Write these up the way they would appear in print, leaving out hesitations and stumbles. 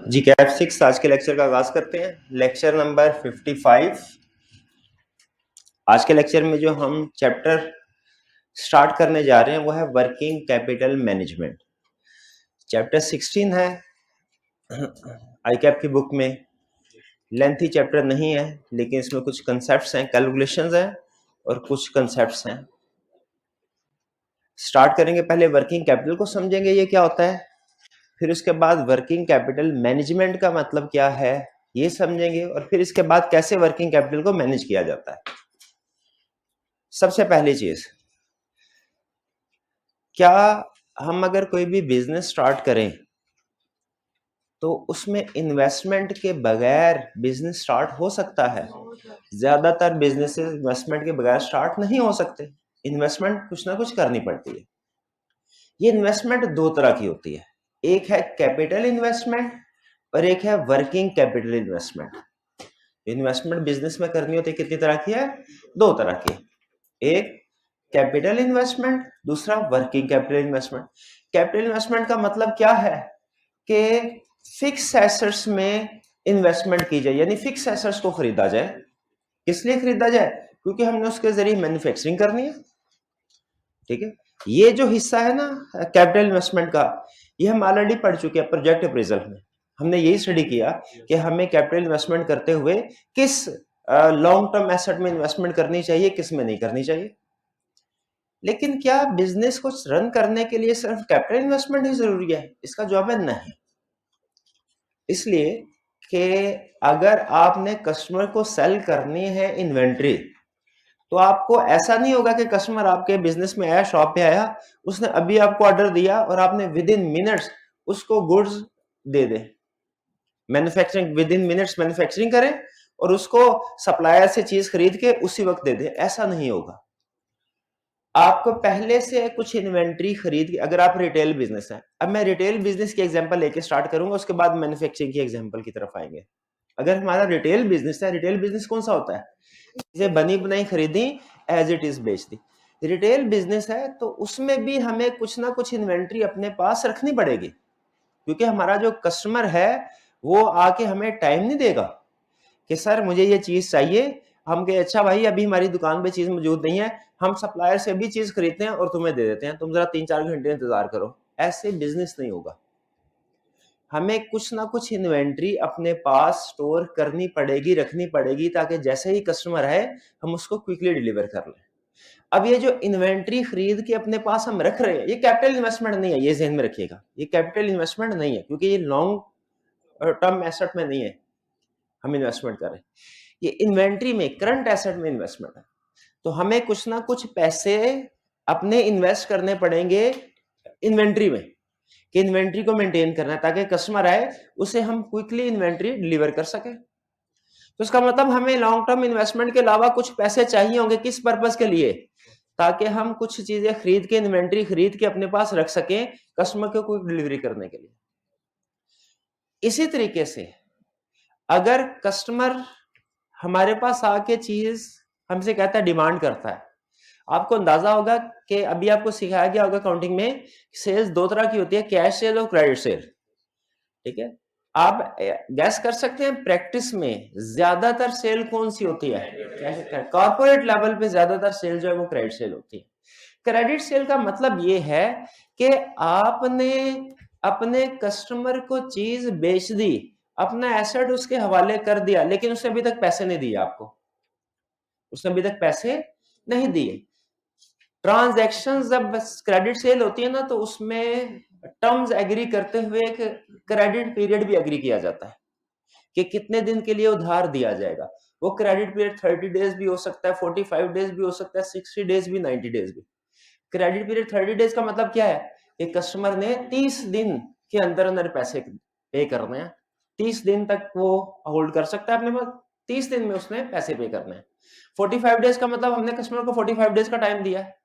जी cap 6 आज के lecture का आगाज करते हैं। Lecture number 55। आज के लेक्चर में जो हम चैप्टर स्टार्ट करने जा रहे हैं वो है वर्किंग कैपिटल मैनेजमेंट। चैप्टर 16 है आई कैप की बुक में। लेंथी चैप्टर नहीं है, लेकिन इसमें कुछ कंसेप्ट्स हैं, कैलकुलेशंस हैं और कुछ कंसेप्ट्स हैं। स्टार्ट करेंगे, पहले वर्किंग कैपिटल को समझेंगे ये क्या होता है, फिर उसके बाद वर्किंग कैपिटल मैनेजमेंट का मतलब क्या है ये समझेंगे, और फिर इसके बाद कैसे वर्किंग कैपिटल को मैनेज किया जाता है। सबसे पहली चीज, क्या हम अगर कोई भी बिजनेस स्टार्ट करें तो उसमें इन्वेस्टमेंट के बगैर बिजनेस स्टार्ट हो सकता है? ज्यादातर बिजनेसेस इन्वेस्टमेंट के बगैर स्टार्ट नहीं हो सकते। इन्वेस्टमेंट कुछ ना कुछ करनी पड़ती है। ये इन्वेस्टमेंट दो तरह की होती है, एक है कैपिटल इन्वेस्टमेंट और एक है working capital investment. Investment business में करनी होती है कितनी तरह की है? दो तरह की। एक कैपिटल इन्वेस्टमेंट, दूसरा working capital investment. Capital investment का मतलब क्या है कि फिक्स एसेट्स में इन्वेस्टमेंट की जाए, यानी फिक्स एसेट्स को खरीदा जाए। किस लिए खरीदा जाए? क्योंकि हमने उसके जरिए मैन्युफैक्चरिंग करनी है। ठीक है, ये जो हिस्सा है ना कैपिटल इन्वेस्टमेंट का, ये हम ऑलरेडी पढ़ चुके हैं प्रोजेक्ट अप्रेजल में। हमने यही स्टडी किया कि हमें कैपिटल इन्वेस्टमेंट करते हुए किस लॉन्ग टर्म एसेट में इन्वेस्टमेंट करनी चाहिए, किस में नहीं करनी चाहिए। लेकिन क्या बिजनेस को रन करने के लिए सिर्फ कैपिटल इन्वेस्टमेंट ही जरूरी है? इसका जवाब है नहीं। इसलिए कि अगर आपने कस्टमर को सेल करनी है इन्वेंट्री, तो आपको ऐसा नहीं होगा कि कस्टमर आपके बिजनेस में आया, शॉप पे आया, उसने अभी आपको ऑर्डर दिया और आपने विद इन मिनट्स उसको goods they they. Manufacturing with in minutes manufacturing करें और उसको सप्लायर से चीज खरीद के उसी वक्त दे दे, ऐसा नहीं होगा। आपको पहले से कुछ इन्वेंट्री खरीद के, अगर आप रिटेल बिजनेस है, अब मैं रिटेल बिजनेस की एग्जांपल लेके स्टार्ट करूंगा, उसके बाद मैन्युफैक्चरिंग की एग्जांपल की तरफ आएंगे। अगर हमारा रिटेल बिजनेस है, रिटेल बिजनेस कौन सा होता है? चीजें बनी बनाई खरीदी, एज इट इज बेच दी। रिटेल बिजनेस है तो उसमें भी हमें कुछ ना कुछ इन्वेंट्री अपने पास रखनी पड़ेगी, क्योंकि हमारा जो कस्टमर है वो आके हमें टाइम नहीं देगा कि सर मुझे ये चीज चाहिए। हम कहे अच्छा भाई अभी हमारी दुकान पे चीज मौजूद नहीं है, हम सप्लायर से भी चीज खरीदते हैं और तुम्हें दे देते हैं, तुम जरा 3-4 घंटे इंतजार करो। ऐसे बिजनेस नहीं होगा। हमें कुछ ना कुछ इन्वेंट्री अपने पास स्टोर करनी पड़ेगी, रखनी पड़ेगी, ताकि जैसे ही कस्टमर आए हम उसको क्विकली डिलीवर कर लें। अब ये जो इन्वेंट्री खरीद के अपने पास हम रख रहे हैं, ये कैपिटल इन्वेस्टमेंट नहीं है, ये ध्यान में रखिएगा। ये कैपिटल इन्वेस्टमेंट नहीं है, क्योंकि ये लॉन्ग टर्म एसेट में नहीं है हम इन्वेस्टमेंट कर रहे हैं। ये इन्वेंट्री में, करंट एसेट में इन्वेस्टमेंट है। तो हमें कुछ ना कुछ पैसे अपने इन्वेस्ट करने पड़ेंगे इन्वेंट्री में, कि इन्वेंट्री को मेंटेन करना है, ताकि कस्टमर आए उसे हम क्विकली इन्वेंट्री डिलीवर कर सके। तो इसका मतलब हमें लॉन्ग टर्म इन्वेस्टमेंट के अलावा कुछ पैसे चाहिए होंगे। किस पर्पस के लिए? ताकि हम कुछ चीजें खरीद के, इन्वेंट्री खरीद के अपने पास रख सकें कस्टमर को क्विक डिलीवरी करने के लिए। इसी तरीके से अगर कस्टमर हमारे पास आके चीज हमसे कहता है, डिमांड करता है, आपको अंदाजा होगा कि अभी आपको सिखाया गया होगा काउंटिंग में, सेल्स दो तरह की होती है, कैश सेल और क्रेडिट सेल। ठीक है, आप गैस कर सकते हैं प्रैक्टिस में ज्यादातर सेल कौन सी होती है? कॉर्पोरेट लेवल पे ज्यादातर सेल जो है वो क्रेडिट सेल होती है। क्रेडिट सेल का मतलब ये है कि आपने अपने कस्टमर को चीज बेच दी, अपना एसेट उसके हवाले कर दिया, लेकिन उसने अभी तक पैसे नहीं दिए आपको, उसने अभी तक पैसे नहीं दिए। ट्रांजैक्शन जब क्रेडिट सेल होती है ना, तो उसमें टर्म्स एग्री करते हुए एक क्रेडिट पीरियड भी एग्री किया जाता है कि कितने दिन के लिए उधार दिया जाएगा। वो क्रेडिट पीरियड 30 डेज भी हो सकता है, 45 डेज भी हो सकता है, 60 डेज भी, 90 डेज भी। क्रेडिट पीरियड 30 डेज का मतलब क्या है कि कस्टमर ने 30 दिन के अंदर अंदर पैसे पे करने हैं। 30 दिन तक वो होल्ड कर सकता है अपने पास, 30 दिन में उसने पैसे पे करने हैं। 45 डेज का मतलब हमने कस्टमर को 45 डेज का टाइम दिया है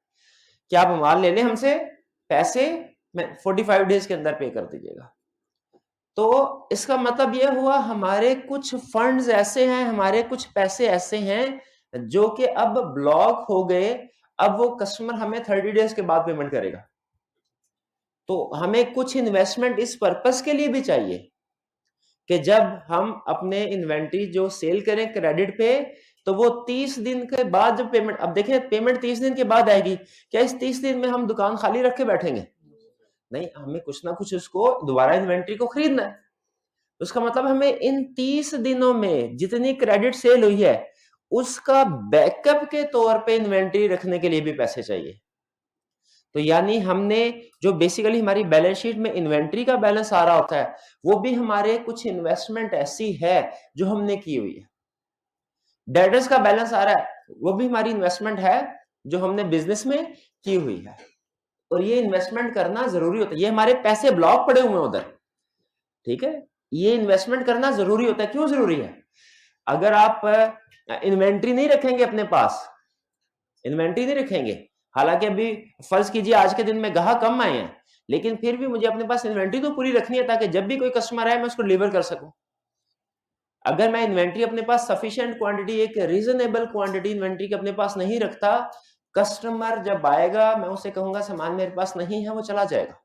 कि आप माल ले लें हमसे, पैसे 45 डेज के अंदर पे कर दीजिएगा। तो इसका मतलब यह हुआ हमारे कुछ फंड्स ऐसे हैं, हमारे कुछ पैसे ऐसे हैं जो कि अब ब्लॉक हो गए। अब वो कस्टमर हमें 30 डेज के बाद पेमेंट करेगा। तो हमें कुछ इन्वेस्टमेंट इस पर्पस के लिए भी चाहिए कि जब हम अपने इन्वेंट्री जो सेल करें क्रेडिट पे, तो वो 30 दिन के बाद जब पेमेंट, अब देखें पेमेंट 30 दिन के बाद आएगी, क्या इस 30 दिन में हम दुकान खाली रख के बैठेंगे? नहीं, हमें कुछ ना कुछ उसको दोबारा इन्वेंट्री को खरीदना है। उसका मतलब हमें इन 30 दिनों में जितनी क्रेडिट सेल हुई है उसका बैकअप के तौर पे इन्वेंट्री रखने के लिए भी पैसे चाहिए। तो यानी हमने जो बेसिकली हमारी बैलेंस शीट में इन्वेंट्री का बैलेंस आ रहा होता है, वो भी हमारे कुछ इन्वेस्टमेंट ऐसी है जो हमने की हुई है। डेटर्स का बैलेंस आ रहा है, वो भी हमारी इन्वेस्टमेंट है जो हमने बिजनेस में की हुई है, और ये इन्वेस्टमेंट करना जरूरी होता है। ये हमारे पैसे ब्लॉक पड़े हुए उधर, ठीक है, ये इन्वेस्टमेंट करना जरूरी होता है। क्यों जरूरी है? अगर आप इन्वेंट्री नहीं रखेंगे अपने पास, इन्वेंट्री नहीं रखेंगे, हालांकि अभी फर्ज कीजिए आज के दिन में ग्राहक कम आए हैं, लेकिन फिर भी मुझे अपने पास इन्वेंट्री तो पूरी रखनी है ताकि जब भी कोई कस्टमर आए मैं उसको डिलीवर कर सकूं। अगर मैं इन्वेंट्री अपने पास सफिशिएंट क्वांटिटी, एक रीजनेबल क्वांटिटी इन्वेंट्री के अपने पास नहीं रखता, कस्टमर जब आएगा मैं उसे कहूंगा सामान मेरे पास नहीं है, वो चला जाएगा,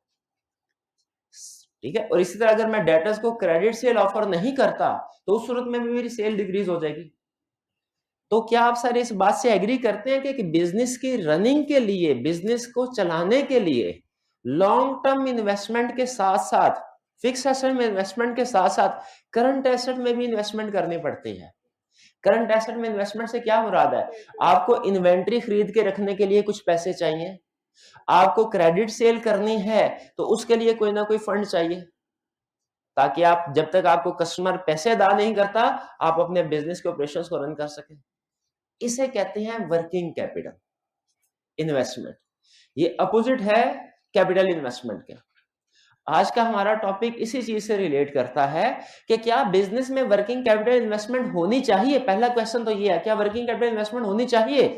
ठीक है। और इसी तरह अगर मैं डेटर्स को क्रेडिट सेल ऑफर नहीं करता तो उस सूरत में भी मेरी सेल डिक्रीज हो जाएगी। तो क्या आप सारे इस बात से एग्री करते हैं कि बिजनेस की रनिंग के लिए, बिजनेस को चलाने के लिए लॉन्ग टर्म इन्वेस्टमेंट के साथ साथ, फिक्स एसेट में इन्वेस्टमेंट के साथ साथ करंट एसेट में भी इन्वेस्टमेंट करनी पड़ती है? करंट एसेट में इन्वेस्टमेंट से क्या मुराद है? आपको इन्वेंट्री खरीद के रखने के लिए कुछ पैसे चाहिए, आपको क्रेडिट सेल करनी है तो उसके लिए कोई ना कोई फंड चाहिए, ताकि आप जब तक आपको कस्टमर पैसे अदा नहीं करता आप अपने बिजनेस के ऑपरेशंस को रन कर सकें। इसे कहते हैं वर्किंग कैपिटल इन्वेस्टमेंट। ये अपोजिट है कैपिटल इन्वेस्टमेंट के। आज का हमारा टॉपिक इसी चीज से रिलेट करता है कि क्या बिजनेस में वर्किंग कैपिटल इन्वेस्टमेंट होनी चाहिए। पहला क्वेश्चन तो ये है, क्या वर्किंग कैपिटल इन्वेस्टमेंट होनी चाहिए?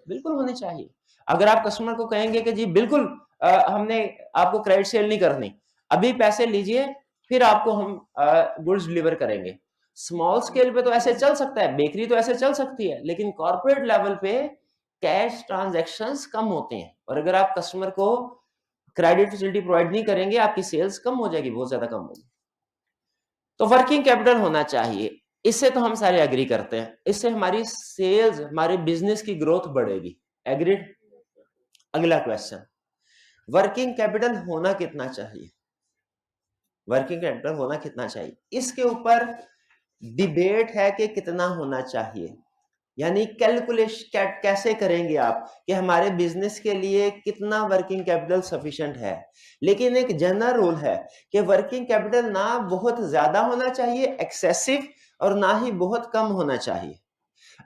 बिल्कुल होनी चाहिए। अगर आप कस्टमर को कहेंगे कि जी बिल्कुल हमने आपको क्रेडिट सेल नहीं करनी, अभी पैसे लीजिए फिर आपको हम गुड्स डिलीवर करेंगे, स्मॉल स्केल पे तो ऐसे चल सकता है, बेकरी तो ऐसे चल सकती है, लेकिन कॉर्पोरेट लेवल पे कैश ट्रांजैक्शंस कम होते हैं, और अगर आप कस्टमर को क्रेडिट फैसिलिटी प्रोवाइड नहीं करेंगे आपकी सेल्स कम हो जाएगी, बहुत ज्यादा कम होगी। तो वर्किंग कैपिटल होना चाहिए, इससे तो हम सारे एग्री करते हैं, इससे हमारी सेल्स, हमारे बिजनेस की ग्रोथ बढ़ेगी। एग्रीड? अगला क्वेश्चन, वर्किंग कैपिटल होना कितना चाहिए? वर्किंग कैपिटल होना कितना चाहिए, इसके ऊपर डिबेट है कि कितना होना चाहिए, यानी कैलकुलेशन कैसे करेंगे आप कि हमारे बिजनेस के लिए कितना वर्किंग कैपिटल सफिशिएंट है। लेकिन एक जनरल रूल है कि वर्किंग कैपिटल ना बहुत ज्यादा होना चाहिए एक्सेसिव, और ना ही बहुत कम होना चाहिए।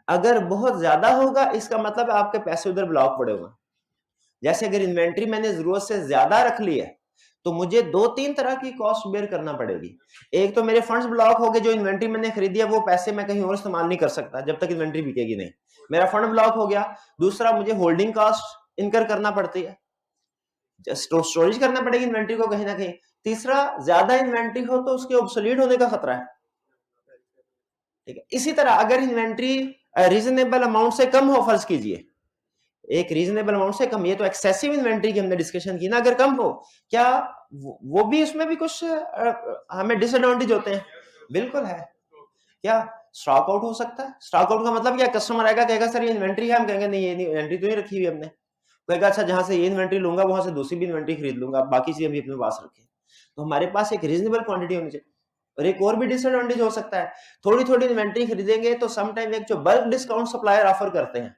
अगर बहुत ज्यादा होगा इसका मतलब आपके पैसे उधर ब्लॉक पड़े हुए। जैसे अगर इन्वेंट्री मैंने जरूरत से ज्यादा रख ली है तो मुझे 2-3 तरह की कॉस्ट बेयर करना पड़ेगी। एक तो मेरे फंड्स ब्लॉक हो गए, जो इन्वेंट्री मैंने खरीदी है वो पैसे मैं कहीं और इस्तेमाल नहीं कर सकता जब तक इन्वेंट्री बिकेगी नहीं, मेरा फंड ब्लॉक हो गया। दूसरा, मुझे होल्डिंग कॉस्ट इनकर करना पड़ती है, स्टोरेज करना पड़ेगी इन्वेंट्री को कहीं ना कहीं। तीसरा, ज्यादा इन्वेंट्री हो तो उसके ऑब्सोलीट होने का खतरा है, ठीक है। इसी तरह अगर इन्वेंट्री रीजनेबल अमाउंट से कम हो, फर्ज कीजिए एक रीजनेबल अमाउंट से कम, ये तो एक्सेसिव इन्वेंट्री की हमने डिस्कशन की ना, अगर कम हो, क्या वो भी उसमें भी कुछ हमें डिसएडवांटेज होते हैं? बिल्कुल है। क्या स्टॉक आउट हो सकता है? स्टॉक आउट का मतलब क्या? कस्टमर आएगा कहेगा सर ये इन्वेंट्री है, हम कहेंगे नहीं ये इन्वेंट्री तो नहीं रखी हुई हमने, कहेगा अच्छा जहां से ये इन्वेंट्री लूंगा वहां से दूसरी भी इन्वेंट्री खरीद लूंगा, बाकी चीजें भी अपने पास रखें। तो हमारे पास एक रीजनेबल क्वांटिटी होनी चाहिए। और एक और भी डिसएडवांटेज हो सकता है, थोड़ी थोड़ी इन्वेंट्री खरीदेंगे तो समटाइम एक जो बल्क डिस्काउंट सप्लायर ऑफर करते हैं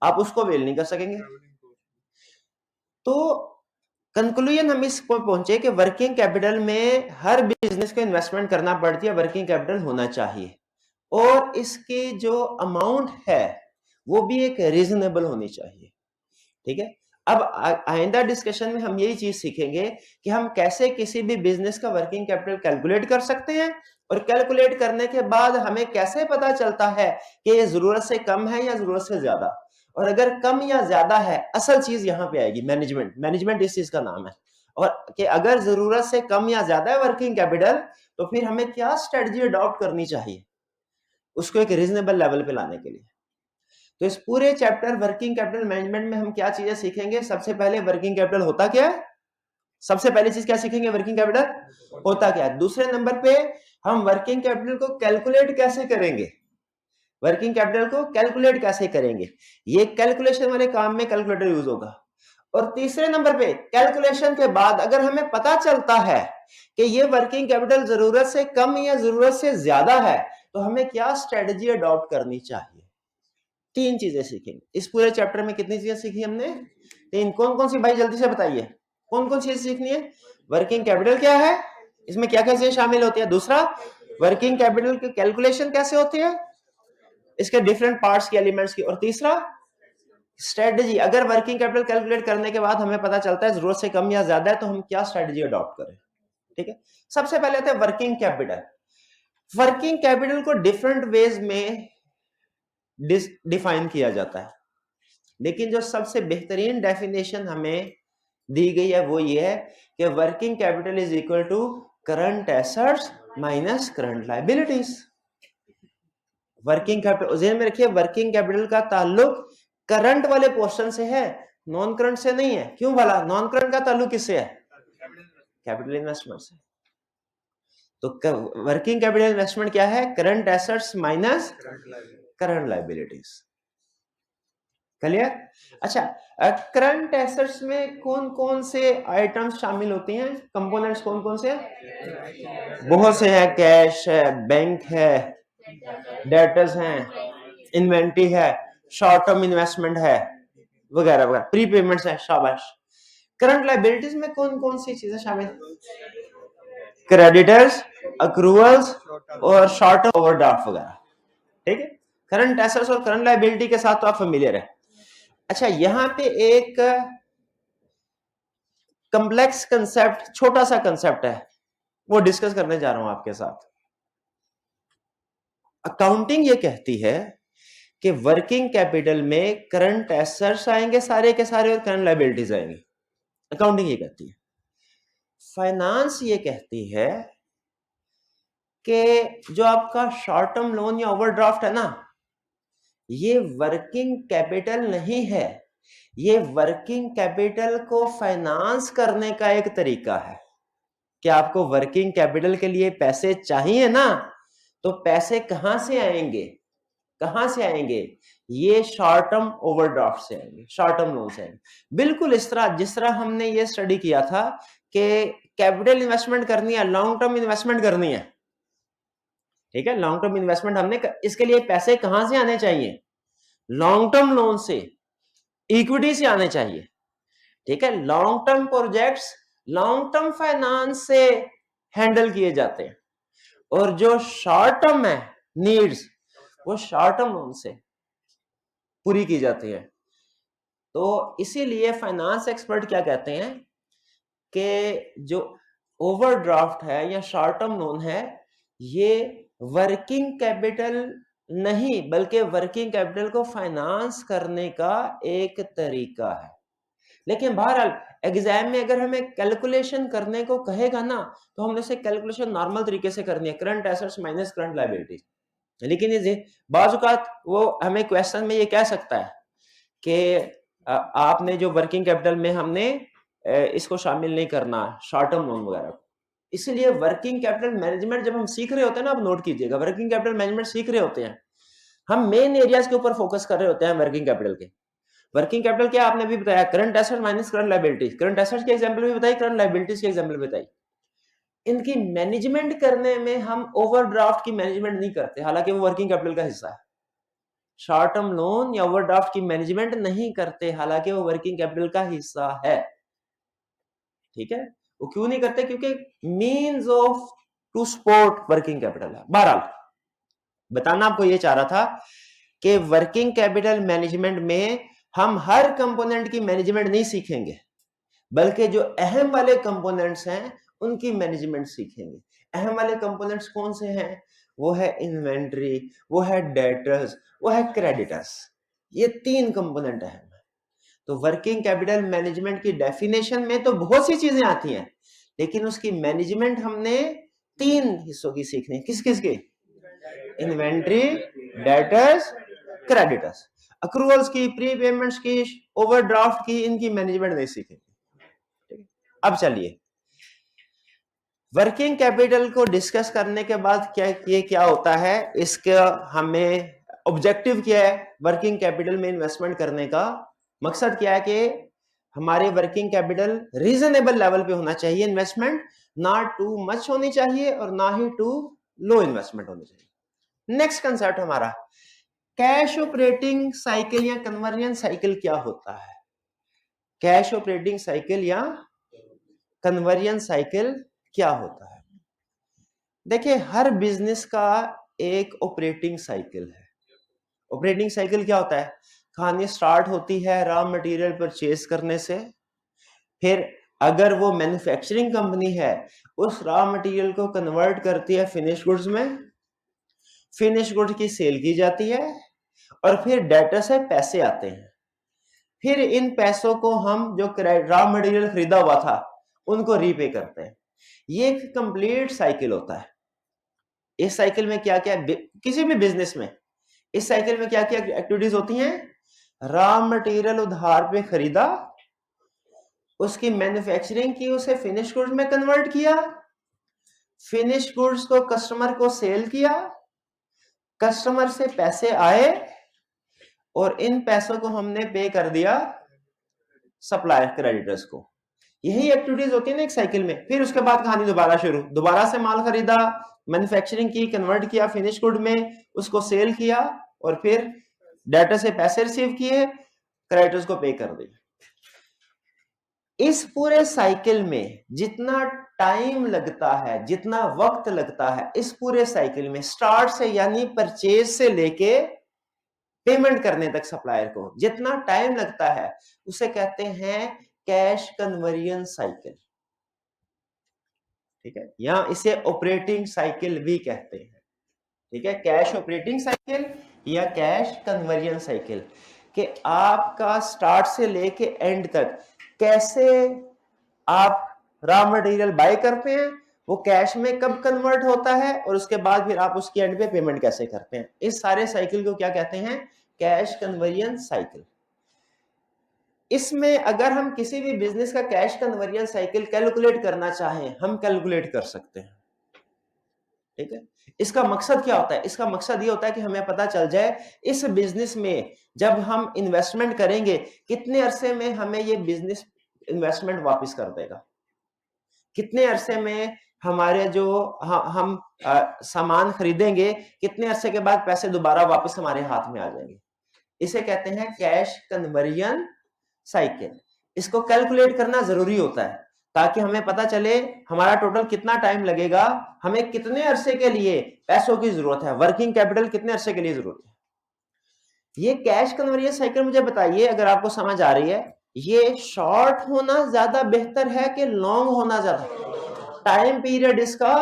आप उसको अवेल नहीं कर सकेंगे। तो कंक्लूजन हम इस पर पहुंचे कि वर्किंग कैपिटल में हर बिजनेस को इन्वेस्टमेंट करना पड़ती है, वर्किंग कैपिटल होना चाहिए, और इसकी जो अमाउंट है वो भी एक रीजनेबल होनी चाहिए, ठीक है। अब आइंदा डिस्कशन में हम यही चीज सीखेंगे कि हम कैसे किसी भी बिजनेस का वर्किंग कैपिटल कैलकुलेट कर सकते हैं, और कैलकुलेट करने के बाद हमें कैसे पता चलता है कि ये जरूरत से कम है या जरूरत से ज्यादा, और अगर कम या ज्यादा है, असल चीज यहां पे आएगी मैनेजमेंट। मैनेजमेंट इस चीज का नाम है, और कि अगर जरूरत से कम या ज्यादा है वर्किंग कैपिटल तो फिर हमें क्या स्ट्रेटजी अडॉप्ट करनी चाहिए उसको एक रीजनेबल लेवल पे लाने के लिए। तो इस पूरे चैप्टर वर्किंग कैपिटल मैनेजमेंट में हम क्या चीजें सीखेंगे? सबसे पहले वर्किंग कैपिटल होता क्या है, सबसे पहली चीज क्या सीखेंगे? वर्किंग कैपिटल होता क्या है। दूसरे नंबर पे हम वर्किंग कैपिटल को कैलकुलेट कैसे करेंगे, वर्किंग कैपिटल को कैलकुलेट कैसे करेंगे, ये कैलकुलेशन वाले काम में कैलकुलेटर यूज होगा। और तीसरे नंबर पे कैलकुलेशन के बाद अगर हमें पता चलता है कि ये वर्किंग कैपिटल जरूरत से कम या जरूरत से ज्यादा है, तो हमें क्या स्ट्रेटजी अडॉप्ट करनी चाहिए। तीन चीजें सीखेंगे इस पूरे चैप्टर में। कितनी चीजें सीखी हमने? तीन। कौन कौन सी भाई जल्दी से बताइए, कौन कौन सी चीज सीखनी है? वर्किंग कैपिटल क्या है, इसमें क्या क्या चीजें शामिल होती है। दूसरा, वर्किंग कैपिटल की कैलकुलेशन कैसे होती है, इसके डिफरेंट पार्ट्स की, एलिमेंट्स की। और तीसरा, स्ट्रेटजी, अगर वर्किंग कैपिटल कैलकुलेट करने के बाद हमें पता चलता है जरूरत से कम या ज्यादा है, तो हम क्या स्ट्रेटजी अडॉप्ट करें। ठीक है, सबसे पहले आते हैं वर्किंग कैपिटल। वर्किंग कैपिटल को डिफरेंट वेज में डिफाइन किया जाता है, लेकिन जो सबसे बेहतरीन डेफिनेशन हमें दी गई है वो ये है कि working capital is equal to current assets minus current liabilities. Working capital ध्यान में रखिए, वर्किंग कैपिटल का ताल्लुक करंट वाले पोर्शन से है, नॉन करंट से नहीं है। क्यों भला? नॉन करंट का ताल्लुक किससे है? कैपिटल इन्वेस्टमेंट से। तो वर्किंग कैपिटल इन्वेस्टमेंट क्या है? Current assets minus current liabilities. Clear? अच्छा, करंट एसेट्स में कौन कौन से आइटम्स शामिल होती हैं, कंपोनेंट्स कौन कौन से? बहुत से हैं, कैश है, बैंक है, डेटर्स हैं, इन्वेंटरी है, शॉर्ट टर्म इन्वेस्टमेंट है, वगैरह वगैरह, प्री पेमेंट्स है। शाबाश। करंट लायबिलिटीज में कौन कौन सी चीजें शामिल? क्रेडिटर्स, अक्रूवल्स और शॉर्ट टर्म ओवरड्राफ्ट वगैरह। ठीक है, करंट एसेट्स और करंट लायबिलिटी के साथ तो आप फेमिलियर है। अच्छा, यहां पे एक कॉम्प्लेक्स कंसेप्ट, छोटा सा कंसेप्ट है, वो डिस्कस करने जा रहा हूं आपके साथ। अकाउंटिंग ये कहती है कि वर्किंग कैपिटल में करंट एसेट्स आएंगे सारे के सारे और करंट लायबिलिटीज आएंगी। अकाउंटिंग ये कहती है। फाइनेंस ये कहती है कि जो आपका शॉर्ट टर्म लोन या ओवरड्राफ्ट है ना, ये वर्किंग कैपिटल नहीं है, ये वर्किंग कैपिटल को फाइनेंस करने का एक तरीका है। कि आपको वर्किंग कैपिटल के लिए पैसे चाहिए ना, तो पैसे कहां से आएंगे, कहां से आएंगे? ये शॉर्ट टर्म ओवरड्राफ्ट से आएंगे, शॉर्ट टर्म लोन से आएंगे। बिल्कुल इस तरह जिस तरह हमने ये स्टडी किया था कि कैपिटल इन्वेस्टमेंट करनी है, लॉन्ग टर्म इन्वेस्टमेंट करनी है। ठीक है, लॉन्ग टर्म इन्वेस्टमेंट हमने, इसके लिए पैसे कहां से आने चाहिए? लॉन्ग टर्म लोन से, इक्विटी से आने चाहिए। ठीक है, long term projects long term finance से हैंडल किए जाते हैं, और जो शॉर्ट टर्म है नीड्स, वो शॉर्ट टर्म लोन से पूरी की जाती है। तो इसीलिए फाइनेंस एक्सपर्ट क्या कहते हैं कि जो ओवरड्राफ्ट है या शॉर्ट टर्म लोन है, ये वर्किंग कैपिटल नहीं बल्कि वर्किंग कैपिटल को फाइनेंस करने का एक तरीका है। लेकिन बहरहाल एग्जाम में अगर हमें कैलकुलेशन करने को कहेगा ना, तो हमने उसे कैलकुलेशन नॉर्मल तरीके से करनी है, current assets minus current liabilities. लेकिन ये बाज़ औक़ात वो हमें क्वेश्चन में ये कह सकता है कि आपने जो वर्किंग कैपिटल में हमने इसको शामिल नहीं करना, शॉर्ट टर्म लोन वगैरह। इसलिए वर्किंग कैपिटल मैनेजमेंट जब हम सीख रहे होते हैं ना, आप नोट कीजिएगा, वर्किंग कैपिटल मैनेजमेंट सीख रहे होते हैं, हम मेन एरियाज के ऊपर फोकस कर रहे होते हैं वर्किंग कैपिटल के। वर्किंग कैपिटल क्या आपने भी बताया, current asset minus current liabilities. Current assets की एग्जांपल भी बताई, करंट लायबिलिटीज की एग्जांपल बताई। इनकी मैनेजमेंट करने में हम ओवरड्राफ्ट की मैनेजमेंट नहीं करते, हालांकि वो वर्किंग कैपिटल का हिस्सा है। शॉर्ट टर्म लोन या ओवरड्राफ्ट की मैनेजमेंट नहीं करते, हालांकि वो वर्किंग कैपिटल का हिस्सा है। ठीक है, वो क्यों नहीं करते? क्योंकि means of to support working capital है। बहरहाल बताना आपको ये चाह रहा था कि वर्किंग कैपिटल मैनेजमेंट में हम हर कंपोनेंट की मैनेजमेंट नहीं सीखेंगे, बल्कि जो अहम वाले कंपोनेंट्स हैं उनकी मैनेजमेंट सीखेंगे। अहम वाले कंपोनेंट्स कौन से हैं? वो है इन्वेंट्री, वो है डेटर्स, वो है क्रेडिटर्स। ये तीन कंपोनेंट अहम है। तो वर्किंग कैपिटल मैनेजमेंट की डेफिनेशन में तो बहुत सी चीजें आती हैं, लेकिन उसकी मैनेजमेंट हमने तीन हिस्सों की सीखनी है। किस किस की? Inventory, debtors, creditors. अक्रूवल्स की, प्री पेमेंट्स की, ओवरड्राफ्ट की, इनकी मैनेजमेंट नहीं सीखेंगे। अब चलिए, वर्किंग कैपिटल को डिस्कस करने के बाद क्या होता है, इसका हमें ऑब्जेक्टिव क्या है, वर्किंग कैपिटल में इन्वेस्टमेंट करने का मकसद क्या है कि हमारे वर्किंग कैपिटल रीजनेबल लेवल पे होना चाहिए इन्वेस्टमेंट, ना टू मच होनी चाहिए और ना ही टू लो इन्वेस्टमेंट होनी चाहिए। नेक्स्ट कंसेप्ट हमारा कैश ऑपरेटिंग साइकिल या कन्वर्जन साइकिल क्या होता है। कैश ऑपरेटिंग साइकिल या कन्वर्जन साइकिल क्या होता है। देखिए हर बिजनेस का एक ऑपरेटिंग साइकिल है। ऑपरेटिंग साइकिल क्या होता है, कहानी स्टार्ट होती है रॉ मटेरियल परचेज करने से, फिर अगर वो मैन्युफैक्चरिंग कंपनी है उस रॉ मटेरियल को कन्वर्ट करती है फिनिश गुड्स में, फिनिश गुड्स की सेल की जाती है और फिर डेटर से पैसे आते हैं, फिर इन पैसों को हम जो रॉ मटेरियल खरीदा हुआ था उनको रीपे करते हैं। ये एक कंप्लीट साइकिल होता है। इस साइकिल में क्या क्या, किसी भी बिजनेस में इस साइकिल में क्या क्या एक्टिविटीज होती हैं, रॉ मटेरियल उधार पे खरीदा, उसकी मैन्युफैक्चरिंग की, उसे फिनिश गुड्स में कन्वर्ट किया, फिनिश गुड्स को कस्टमर को सेल किया, कस्टमर से पैसे आए और इन पैसों को हमने पे कर दिया सप्लायर क्रेडिटर्स को। यही एक्टिविटीज होती है ना एक साइकिल में। फिर उसके बाद कहानी दोबारा शुरू, दोबारा से माल खरीदा, मैन्युफैक्चरिंग की, कन्वर्ट किया फिनिश गुड में, उसको सेल किया और फिर डेटर से पैसे रिसीव किए, क्रेडिटर्स को पे कर दिया। इस पूरे साइकिल में जितना टाइम लगता है, जितना वक्त लगता है, इस पूरे साइकिल में स्टार्ट से यानी परचेज से लेके पेमेंट करने तक सप्लायर को जितना टाइम लगता है उसे कहते हैं कैश कन्वर्जन साइकिल। ठीक है, या इसे ऑपरेटिंग साइकिल भी कहते हैं। ठीक है, कैश ऑपरेटिंग साइकिल या कैश कन्वर्जन साइकिल, कि आपका स्टार्ट से लेके एंड तक कैसे आप रॉ मटेरियल बाय करते हैं, वो कैश में कब कन्वर्ट होता है और उसके बाद फिर आप उसके एंड पे पेमेंट कैसे करते हैं, इस सारे साइकिल को क्या कहते हैं, कैश कन्वर्जन साइकिल। इसमें अगर हम किसी भी बिजनेस का कैश कन्वर्जन साइकिल कैलकुलेट करना चाहें, हम कैलकुलेट कर सकते हैं। ठीक है, इसका मकसद क्या होता है, इसका मकसद ये होता है कि हमें पता चल जाए इस बिजनेस में जब हम इन्वेस्टमेंट करेंगे कितने अरसे में हमें ये बिजनेस इन्वेस्टमेंट वापस कर देगा, कितने अरसे में हमारे जो हम सामान खरीदेंगे कितने अरसे के बाद पैसे दोबारा वापस हमारे हाथ में आ जाएंगे। इसे कहते हैं कैश कन्वर्जन साइकिल। इसको कैलकुलेट करना जरूरी होता है ताकि हमें पता चले हमारा टोटल कितना टाइम लगेगा, हमें कितने अरसे के लिए पैसों की जरूरत है, वर्किंग कैपिटल कितने अरसे के लिए जरूरत है। ये कैश कन्वर्जन साइकिल मुझे बताइए अगर आपको समझ आ रही है, ये शॉर्ट होना ज्यादा बेहतर है कि लॉन्ग होना ज्यादा, टाइम पीरियड इसका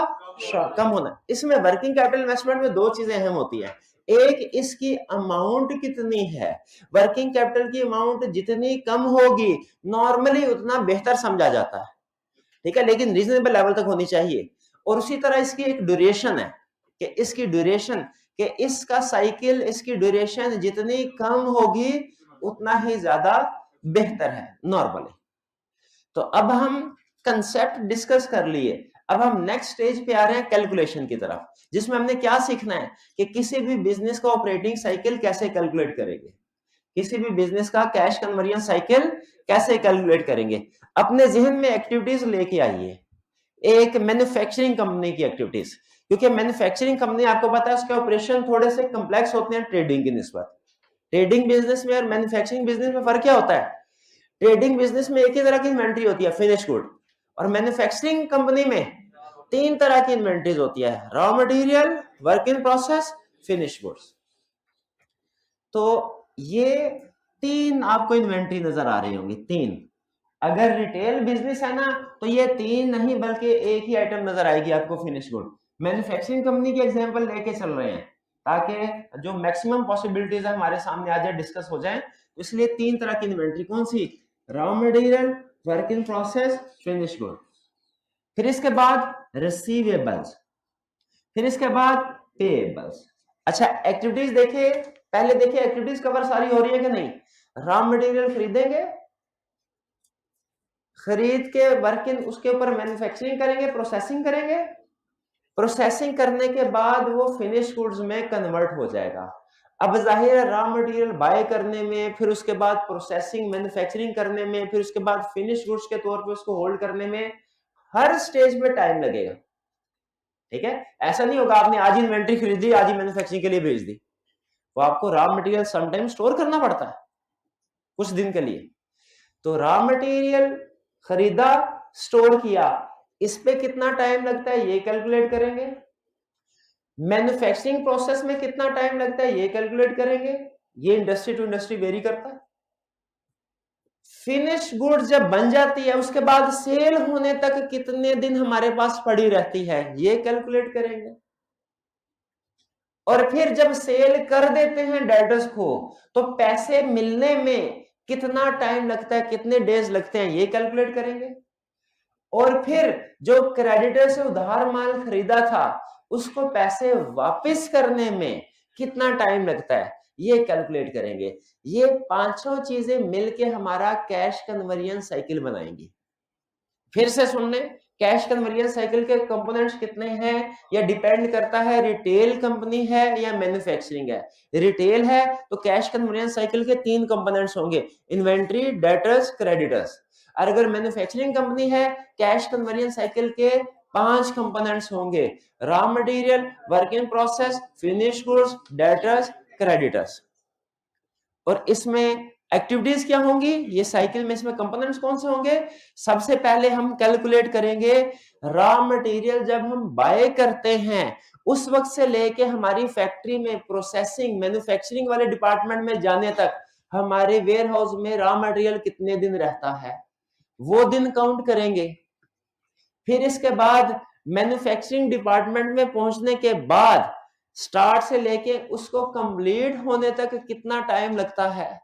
कम होना। इसमें वर्किंग कैपिटल इन्वेस्टमेंट में दो चीजें अहम होती है, एक इसकी अमाउंट कितनी है, वर्किंग कैपिटल की अमाउंट जितनी कम होगी नॉर्मली उतना बेहतर समझा जाता है। ठीक है, लेकिन रीजनेबल लेवल तक होनी चाहिए। और उसी तरह इसकी एक ड्यूरेशन है कि इसकी ड्यूरेशन, कि इसका साइकिल, इसकी ड्यूरेशन जितनी कम होगी उतना ही ज्यादा बेहतर है नॉर्मली। तो अब हम कंसेप्ट डिस्कस कर लिए, अब हम नेक्स्ट स्टेज पे आ रहे हैं कैलकुलेशन की तरफ, जिसमें हमने क्या सीखना है कि किसी भी बिजनेस का ऑपरेटिंग साइकिल कैसे कैलकुलेट करेंगे, किसी भी बिजनेस का कैश कन्वर्जन साइकिल कैसे कैलकुलेट करेंगे। अपने जहन में एक्टिविटीज लेके आइए, एक मैन्युफैक्चरिंग कंपनी की एक्टिविटीज, क्योंकि मैन्युफैक्चरिंग कंपनी आपको पता है उसके ऑपरेशन थोड़े से कंप्लेक्स होते हैं ट्रेडिंग की निस्बत। ट्रेडिंग बिजनेस में और मैन्युफैक्चरिंग बिजनेस में फर्क क्या होता है, ट्रेडिंग बिजनेस में एक ही तरह की इन्वेंट्री होती है फिनिश गुड, और मैन्युफैक्चरिंग कंपनी में तीन तरह की इन्वेंट्रीज होती है, raw material, work in process, finish goods. तो ये तीन आपको इन्वेंट्री नजर आ रही होंगी, तीन। अगर रिटेल बिजनेस है ना तो ये तीन नहीं बल्कि एक ही आइटम नजर आएगी आपको, फिनिश गुड। मैन्युफैक्चरिंग कंपनी की एग्जांपल लेके चल रहे हैं ताकि जो मैक्सिमम पॉसिबिलिटीज है हमारे सामने आ जाए, डिस्कस हो जाए। तो इसलिए तीन तरह की इन्वेंट्री, कौन सी, raw material, work in process, finish good. फिर इसके बाद रिसीवेबल्स, फिर इसके बाद पेएबल्स। अच्छा एक्टिविटीज देखे, पहले देखिए एक्टिविटीज कवर सारी हो रही है कि नहीं। रॉ मटेरियल खरीदेंगे, खरीद के वर्क इन, उसके ऊपर मैन्युफैक्चरिंग करेंगे, प्रोसेसिंग करेंगे, प्रोसेसिंग करने के बाद वो फिनिश गुड्स में कन्वर्ट हो जाएगा। अब जाहिर है रॉ मटेरियल बाय करने में, फिर उसके बाद प्रोसेसिंग मैन्युफैक्चरिंग करने में, फिर उसके बाद फिनिश गुड्स के तौर पे उसको होल्ड करने में हर स्टेज पे टाइम लगेगा। ठीक है, ऐसा नहीं होगा आपने आज इन्वेंट्री खरीदी, आज ही मैन्युफैक्चरिंग के लिए भेज दी। वो आपको रॉ मटेरियल समटाइम स्टोर करना पड़ता है कुछ दिन के लिए। तो रॉ मटेरियल खरीदा, स्टोर किया, इस पे कितना टाइम लगता है ये कैलकुलेट करेंगे। मैन्युफैक्चरिंग प्रोसेस में कितना टाइम लगता है ये कैलकुलेट करेंगे। ये इंडस्ट्री टू इंडस्ट्री वेरी करता है। फिनिश गुड्स जब बन जाती है उसके बाद सेल होने तक कितने दिन हमारे पास पड़ी रहती है ये कैलकुलेट करेंगे। और फिर जब सेल कर देते हैं डेटर्स को तो पैसे मिलने में कितना टाइम लगता है, कितने डेज लगते हैं ये कैलकुलेट करेंगे। और फिर जो क्रेडिटर से उधार माल खरीदा था उसको पैसे वापस करने में कितना टाइम लगता है ये कैलकुलेट करेंगे। ये पांचों चीजें मिलके हमारा कैश कन्वर्जन साइकिल बनाएंगी। फिर से सुन लें, कैश कन्वर्जन साइकिल के कंपोनेंट्स कितने हैं, यह डिपेंड करता है रिटेल कंपनी है या मैन्युफैक्चरिंग है। रिटेल है तो कैश कन्वर्जन साइकिल के 3 कंपोनेंट्स होंगे, इन्वेंट्री, डेटर्स, क्रेडिटर्स। और अगर मैन्युफैक्चरिंग कंपनी है, कैश कन्वर्जन साइकिल के 5 कंपोनेंट्स होंगे, raw material, work in process, finish goods, debtors, creditors. और इसमें एक्टिविटीज क्या होंगी, ये साइकिल में इसमें कंपोनेंट्स कौन से होंगे। सबसे पहले हम कैलकुलेट करेंगे रॉ मटेरियल जब हम बाय करते हैं उस वक्त से लेके हमारी फैक्ट्री में प्रोसेसिंग मैन्युफैक्चरिंग वाले डिपार्टमेंट में जाने तक हमारे वेयर हाउस में रॉ मटेरियल कितने दिन रहता है वो दिन काउंट करेंगे। फिर इसके बाद मैन्युफैक्चरिंग डिपार्टमेंट में पहुंचने के बाद स्टार्ट से लेके उसको कंप्लीट होने तक कितना टाइम लगता है,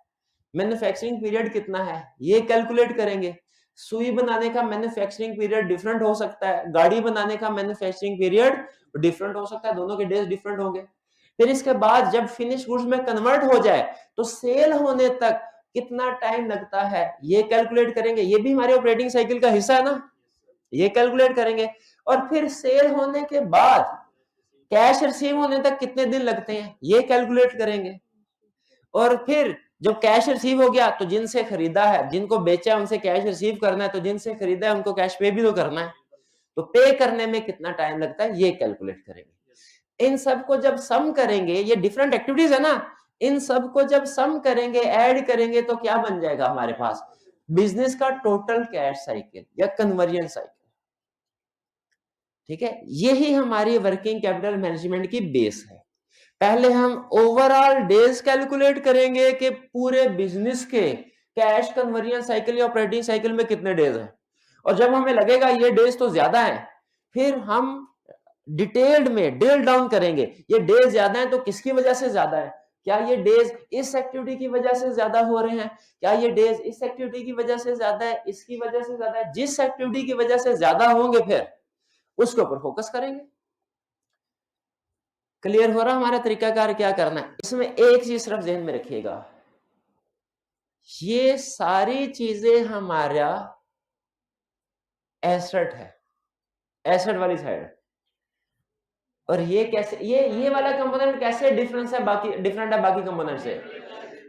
मैन्युफैक्चरिंग पीरियड कितना है ये कैलकुलेट करेंगे। सुई बनाने का मैन्युफैक्चरिंग पीरियड डिफरेंट हो सकता है, गाड़ी बनाने का मैन्युफैक्चरिंग पीरियड डिफरेंट हो सकता है, दोनों के डेज डिफरेंट होंगे। फिर इसके बाद जब फिनिश गुड्स में कन्वर्ट हो जाए तो सेल होने तक कितना टाइम लगता है ये कैलकुलेट करेंगे। ये भी हमारे ऑपरेटिंग साइकिल का हिस्सा है ना, ये कैलकुलेट करेंगे। और फिर सेल होने के बाद कैश रिसीव होने तक कितने दिन लगते हैं ये कैलकुलेट करेंगे। और फिर जब कैश रिसीव हो गया तो जिनसे खरीदा है, जिनको बेचा है उनसे कैश रिसीव करना है, तो जिनसे खरीदा है उनको कैश पे भी तो करना है, तो पे करने में कितना टाइम लगता है ये कैलकुलेट करेंगे। इन सबको जब सम करेंगे, ये डिफरेंट एक्टिविटीज है ना, इन सबको जब सम करेंगे, ऐड करेंगे तो क्या बन जाएगा हमारे पास, बिजनेस का टोटल कैश साइकिल या कन्वर्जन साइकिल। ठीक है, यही हमारी वर्किंग कैपिटल मैनेजमेंट की बेस है। पहले हम ओवरऑल डेज कैलकुलेट करेंगे कि पूरे बिजनेस के कैश कन्वर्जन साइकिल या ऑपरेटिंग साइकिल में कितने डेज हैं। और जब हमें लगेगा ये डेज तो ज्यादा है, फिर हम डिटेल्ड में ड्रिल डाउन करेंगे, ये डेज ज्यादा है तो किसकी वजह से ज्यादा है, क्या ये डेज इस एक्टिविटी की वजह से ज्यादा हो रहे हैं, क्या ये डेज इस एक्टिविटी की वजह से ज्यादा है, इसकी वजह से ज्यादा है। जिस एक्टिविटी की वजह से ज्यादा होंगे फिर उसके ऊपर फोकस करेंगे। क्लियर हो रहा हमारा तरीकाकार क्या करना है। इसमें एक चीज सिर्फ ध्यान में रखिएगा, ये सारी चीजें हमारा एसेट है, एसेट वाली साइड। और ये कैसे, ये वाला कंपोनेंट कैसे डिफरेंस है बाकी, डिफरेंट है बाकी कंपोनेंट से,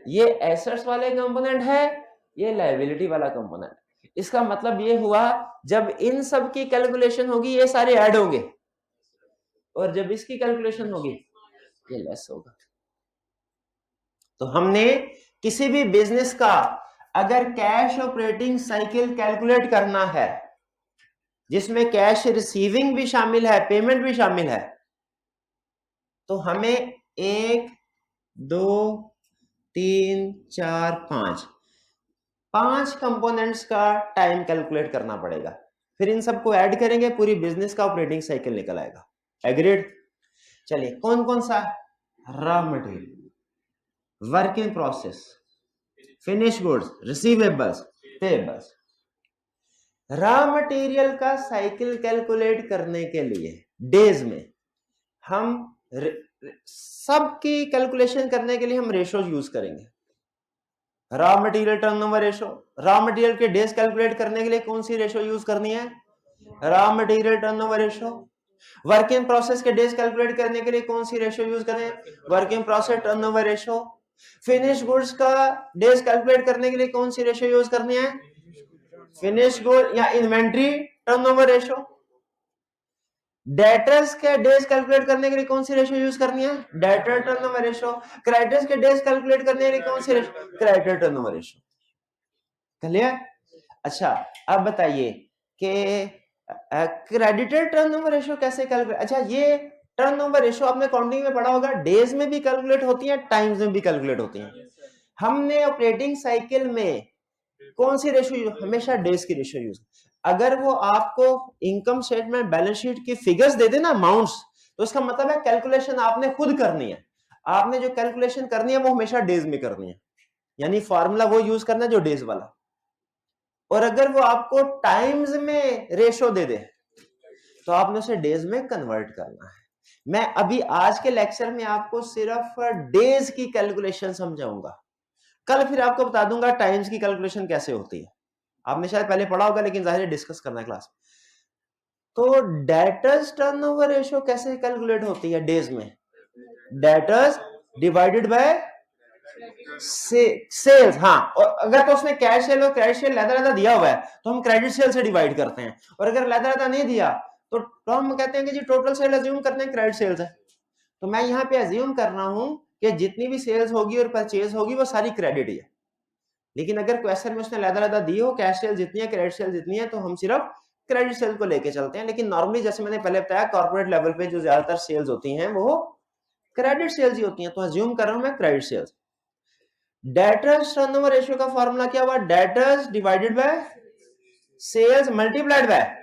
ये एसेट्स वाले कंपोनेंट है, ये लायबिलिटी वाला कंपोनेंट। इसका मतलब ये हुआ जब इन सब की कैलकुलेशन होगी ये सारे ऐड होंगे, और जब इसकी कैलकुलेशन होगी ये लेस होगा। तो हमने किसी भी बिजनेस का अगर कैश ऑपरेटिंग साइकिल कैलकुलेट करना है जिसमें कैश रिसीविंग भी शामिल है, पेमेंट भी शामिल है, तो हमें 1 2 3 4 5 कंपोनेंट्स का टाइम कैलकुलेट करना पड़ेगा। फिर इन सबको ऐड करेंगे, पूरी बिजनेस का ऑपरेटिंग साइकिल निकल आएगा। एग्रीड। चलिए कौन कौन सा, raw material, work in process, finish goods, receivables, payables. Raw material का साइकिल कैलकुलेट करने के लिए डेज में हम सबकी कैलकुलेशन करने के लिए हम रेशोज यूज करेंगे। Raw material turnover ratio, raw material के डेज कैलकुलेट करने के लिए कौन सी रेशो यूज करनी है? Raw material turnover ratio. Work in process के डेज कैलकुलेट करने के लिए कौन सी रेशो यूज करें? Work in process turnover ratio. Finish goods का डेज कैलकुलेट करने के लिए कौन सी रेशो यूज करनी है? फिनिश गुड या इन्वेंट्री टर्नओवर रेशो। डेटर्स के डेज कैलकुलेट करने के लिए कौन सी रेशो यूज करनी है? Debtor turnover ratio. क्रेडिटर्स के डेज कैलकुलेट करने के लिए कौन सी ratio? Creditor turnover ratio. Clear? अच्छा, अब बताइए कि क्रेडिटर टर्नओवर रेशो कैसे कैलकुलेट? अच्छा, ये टर्नओवर रेशो आपने अकाउंटिंग में पढ़ा होगा, डेज में भी कैलकुलेट होती है, टाइम्स में भी कैलकुलेट होती है। हमने ऑपरेटिंग साइकिल में कौन सी रेशो? हमेशा डेज की रेशो यूज। अगर वो आपको इनकम स्टेटमेंट बैलेंस शीट की फिगर्स दे देना, अमाउंट्स, तो इसका मतलब है कैलकुलेशन आपने खुद करनी है। आपने जो कैलकुलेशन करनी है वो हमेशा डेज में करनी है, यानी फॉर्मूला वो यूज करना है जो डेज वाला। और अगर वो आपको टाइम्स में रेशो दे दे तो आपने उसे डेज में कन्वर्ट करना है। मैं अभी आज के लेक्चर में आपको सिर्फ डेज की कैलकुलेशन समझाऊंगा, कल फिर आपको बता दूंगा टाइम्स की कैलकुलेशन कैसे होती है। आपने शायद पहले पढ़ा होगा, लेकिन जाहिर डिस्कस करना है क्लास। तो डेटर्स टर्नओवर रेशो कैसे कैलकुलेट होती है डेज में? Debtors divided by sales. हाँ, और अगर तो उसने कैश सेल और क्रेडिट सेल लहदा दिया हुआ है तो हम क्रेडिट सेल से डिवाइड करते हैं, और अगर लहदा नहीं दिया तो हम कहते हैं कि जी टोटल सेल अज्यूम करते हैं क्रेडिट सेल्स है। तो मैं यहाँ पे अज्यूम कर रहा हूं कि जितनी भी सेल्स होगी और परचेज होगी वो सारी क्रेडिट ही है। लेकिन अगर क्वेश्चन में उसने लहदा दी हो कैश सेल जितनी है क्रेडिट सेल जितनी है, तो हम सिर्फ क्रेडिट सेल को लेके चलते हैं। लेकिन नॉर्मली जैसे मैंने पहले बताया, कॉर्पोरेट लेवल पे जो ज्यादातर सेल्स होती हैं वो क्रेडिट सेल्स ही होती हैं, तो अज्यूम कर रहा हूं मैं credit sales. Debtors turnover ratio का फॉर्मूला क्या हुआ? Debtors divided by sales multiplied by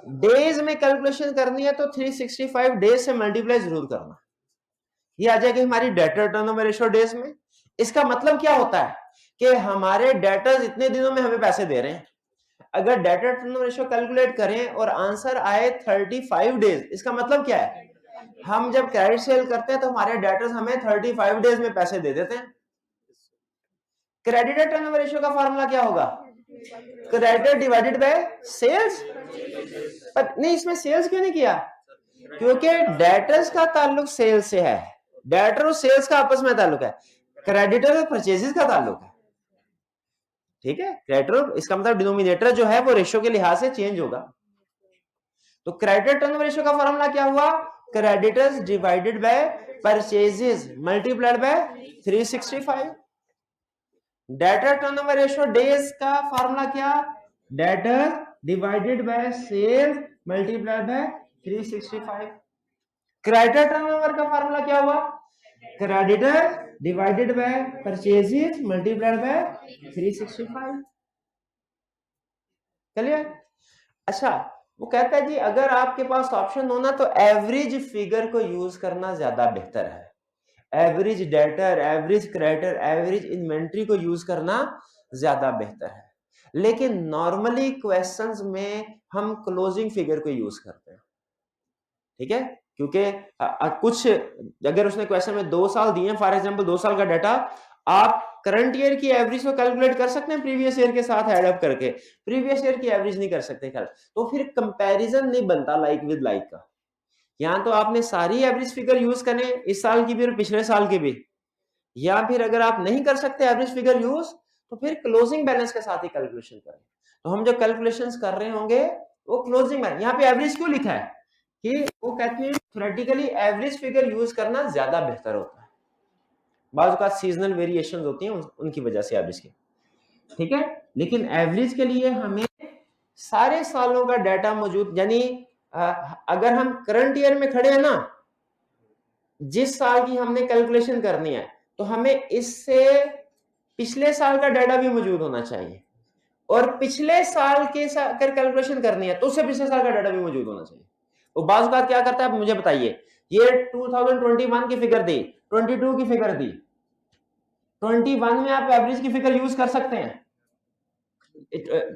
days में कैलकुलेशन करनी है तो 365 डेज से मल्टीप्लाई जरूर करना। ये आ जाएगी हमारी डेटर टर्नओवर रेशियो डेज में। इसका मतलब क्या होता है कि हमारे डेटर्स इतने दिनों में हमें पैसे दे रहे हैं। अगर डेटर टर्नओवर रेशियो कैलकुलेट करें और आंसर आए 35 डेज, इसका मतलब क्या है? हम जब क्रेडिट सेल करते हैं तो हमारे डेटर्स हमें 35 डेज में पैसे दे देते हैं। क्रेडिटर टर्नओवर रेशियो का फॉर्मूला क्या होगा? Creditor divided by sales. पर नहीं, इसमें सेल्स क्यों नहीं किया? क्योंकि डेटर्स का ताल्लुक सेल्स से है, डेटर और सेल्स का आपस में ताल्लुक है, क्रेडिटर और परचेजेस का ताल्लुक है। ठीक है, क्रेडिटर, इसका मतलब डिनोमिनेटर जो है वो रेशियो के लिहाज से चेंज होगा। तो क्रेडिटर टर्नओवर रेशियो का फॉर्मूला क्या हुआ? Creditors divided by purchases multiplied by 365। Debtor turnover ratio days का फॉर्मूला क्या? Debtor divided by sales multiplied by 365। Creditor turnover का फॉर्मूला क्या हुआ? Creditor divided by purchases multiplied by 365। चलिए, अच्छा, वो कहता है जी अगर आपके पास ऑप्शन हो ना तो एवरेज फिगर को यूज करना ज्यादा बेहतर है। Average debtor, average creditor, average inventory को यूज करना ज्यादा बेहतर है। लेकिन नॉर्मली क्वेश्चंस में हम क्लोजिंग फिगर को यूज करते हैं। ठीक है, क्योंकि कुछ अगर उसने क्वेश्चन में 2 साल दिए, फॉर एग्जांपल 2 साल का डाटा, आप करंट ईयर की एवरेज को कैलकुलेट कर सकते हैं प्रीवियस ईयर के साथ ऐड अप करके, प्रीवियस ईयर की एवरेज नहीं कर सकते। तो फिर कंपैरिजन नहीं बनता लाइक विद लाइक का। यहां तो आपने सारी एवरेज फिगर यूज करें, इस साल की भी और पिछले साल की भी, या फिर अगर आप नहीं कर सकते एवरेज फिगर यूज तो फिर क्लोजिंग बैलेंस के साथ ही कैलकुलेशन करें। तो हम जो कैलकुलेशंस कर रहे होंगे वो क्लोजिंग बैलेंस। यहाँ पे एवरेज क्यों लिखा है कि वो कहते हैं थ्योरेटिकली एवरेज फिगर यूज करना ज्यादा बेहतर होता है। बाज़ औक़ात सीजनल वेरिएशंस होती हैं उनकी वजह से एवरेज की। ठीक है, लेकिन एवरेज के लिए हमें सारे सालों का डाटा मौजूद, यानी अगर हम करंट ईयर में खड़े हैं ना, जिस साल की हमने कैलकुलेशन करनी है, तो हमें इससे पिछले साल का डाटा भी मौजूद होना चाहिए, और पिछले साल के अगर कैलकुलेशन करनी है तो उससे पिछले साल का डाटा भी मौजूद होना चाहिए। तो बाज़ औक़ात क्या करता है, आप मुझे बताइए, ये 2021 की फिगर दी, 22 की फिगर दी, 21 में आप एवरेज की फिगर यूज कर सकते हैं।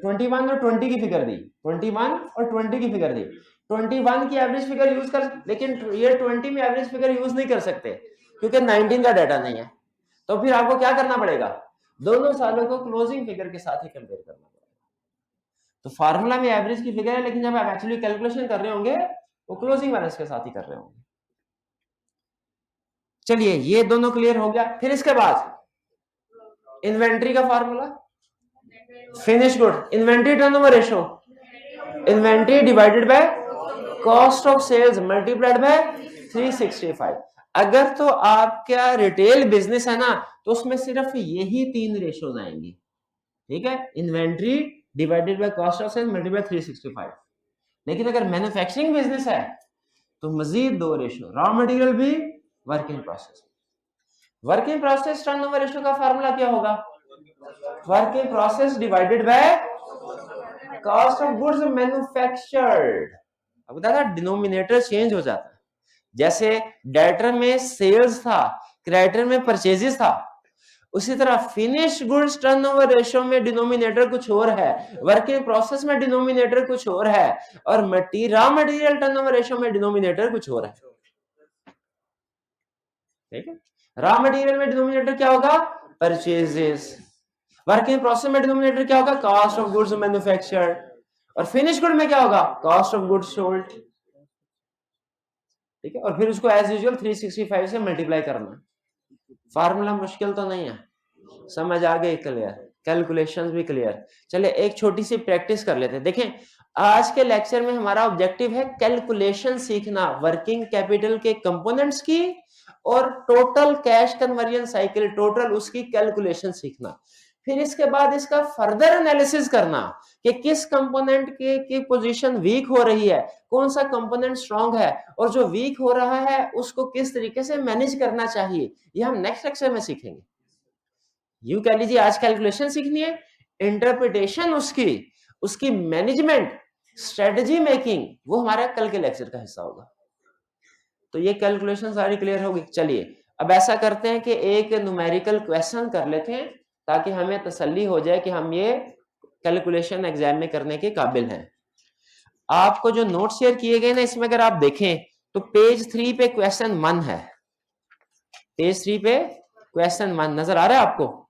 21 और 20 की फिगर दी, 21 और 20 की फिगर दी, 21 की एवरेज फिगर यूज कर, लेकिन ये 20 में एवरेज फिगर यूज नहीं कर सकते क्योंकि 19 का डाटा नहीं है। तो फिर आपको क्या करना पड़ेगा, दोनों सालों को क्लोजिंग फिगर के साथ ही कंपेयर करना पड़ेगा। तो फार्मूला में एवरेज की फिगर है, लेकिन जब आप एक्चुअली कैलकुलेशन कर रहे होंगे वो क्लोजिंग बैलेंस के साथ ही कर रहे होंगे। चलिए ये दोनों क्लियर हो गया। फिर इसके बाद इन्वेंट्री का formula, finish good, inventory turnover ratio, inventory divided by cost of sales multiplied by 365। अगर तो आपका रिटेल बिजनेस है ना तो उसमें सिर्फ यही 3 रेशियोज आएंगी, ठीक है, inventory divided by cost of sales multiplied 365। लेकिन अगर मैन्युफैक्चरिंग बिजनेस है तो मजीद 2 रेशियो, रॉ मटेरियल भी, work in process. Work in process turnover ratio का फार्मूला क्या होगा? Work in process divided by cost of goods manufactured. अब बता था डिनोमिनेटर चेंज हो जाता है, जैसे डेटर में सेल्स था, क्रेडिटर में परचेजेस था, उसी तरह फिनिश गुड्स टर्नओवर रेशियो में डिनोमिनेटर कुछ और है, वर्क इन प्रोसेस में डिनोमिनेटर कुछ और है, और रॉ मटेरियल टर्नओवर रेशियो में डिनोमिनेटर कुछ और है, ठीक है। रॉ मटेरियल में डिनोमिनेटर क्या होगा? परचेजेस। वर्क इन प्रोसेस में डिनोमिनेटर क्या होगा? Cost of goods manufactured. और फिनिश गुड में क्या होगा? कॉस्ट ऑफ गुड्स सोल्ड, ठीक है। और फिर उसको एज यूजुअल 365 से मल्टीप्लाई करना। फार्मूला मुश्किल तो नहीं है, समझ आ गई? क्लियर, कैलकुलेशंस भी क्लियर। चलिए एक छोटी सी प्रैक्टिस कर लेते हैं। देखें आज के लेक्चर में हमारा ऑब्जेक्टिव है कैलकुलेशन सीखना, वर्किंग कैपिटल के कंपोनेंट्स की और total cash conversion cycle, total उसकी कैलकुलेशन सीखना। फिर इसके बाद इसका फर्दर एनालिसिस करना कि किस कंपोनेंट की पोजीशन वीक हो रही है, कौन सा कंपोनेंट स्ट्रांग है, और जो वीक हो रहा है उसको किस तरीके से मैनेज करना चाहिए, ये हम नेक्स्ट लेक्चर में सीखेंगे। यूं कह लीजिए आज कैलकुलेशन सीखनी है, इंटरप्रिटेशन उसकी मैनेजमेंट, स्ट्रेटजी मेकिंग, वो हमारा कल के लेक्चर का हिस्सा होगा। तो ये कैलकुलेशन सारी क्लियर होगी। चलिए अब ऐसा करते हैं कि एक न्यूमेरिकल क्वेश्चन कर लेते हैं ताकि हमें तसल्ली हो जाए कि हम ये कैलकुलेशन एग्जाम में करने के काबिल हैं। आपको जो नोट शेयर किए गए ना, इसमें अगर आप देखें तो पेज 3 पे क्वेश्चन 1 है, पेज 3 पे क्वेश्चन 1 नजर आ रहा है आपको?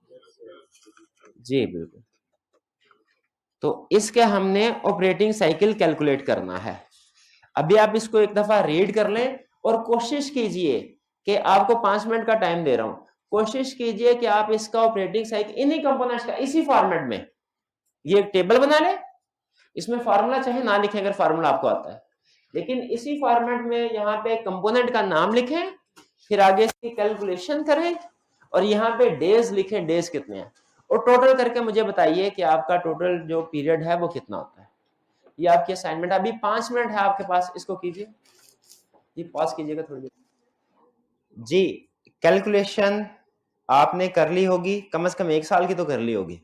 जी बिल्कुल। तो इसके हमने ऑपरेटिंग साइकिल कैलकुलेट करना है। अभी आप इसको एक दफा रीड कर लें और कोशिश कीजिए कि आपको 5 मिनट का टाइम दे रहा हूं, कोशिश कीजिए कि आप इसका ऑपरेटिंग साइकिल इन्हीं कंपोनेंट्स का इसी फॉर्मेट में ये एक टेबल बना ले, इसमें फार्मूला चाहे ना लिखें अगर फार्मूला आपको आता है, लेकिन इसी फॉर्मेट में यहाँ पे कंपोनेंट का नाम लिखें, फिर आगे इसकी कैलकुलेशन करें और यहाँ पे डेज लिखें, डेज कितने हैं, और टोटल करके मुझे बताइए कि आपका टोटल जो पीरियड है वो कितना होता है। ये आपकी असाइनमेंट, अभी 5 मिनट है आपके पास, इसको कीजिए। ये पॉज कीजिएगा थोड़ी देर। जी कैलकुलेशन आपने कर ली होगी, कम से कम 1 साल की तो कर ली होगी,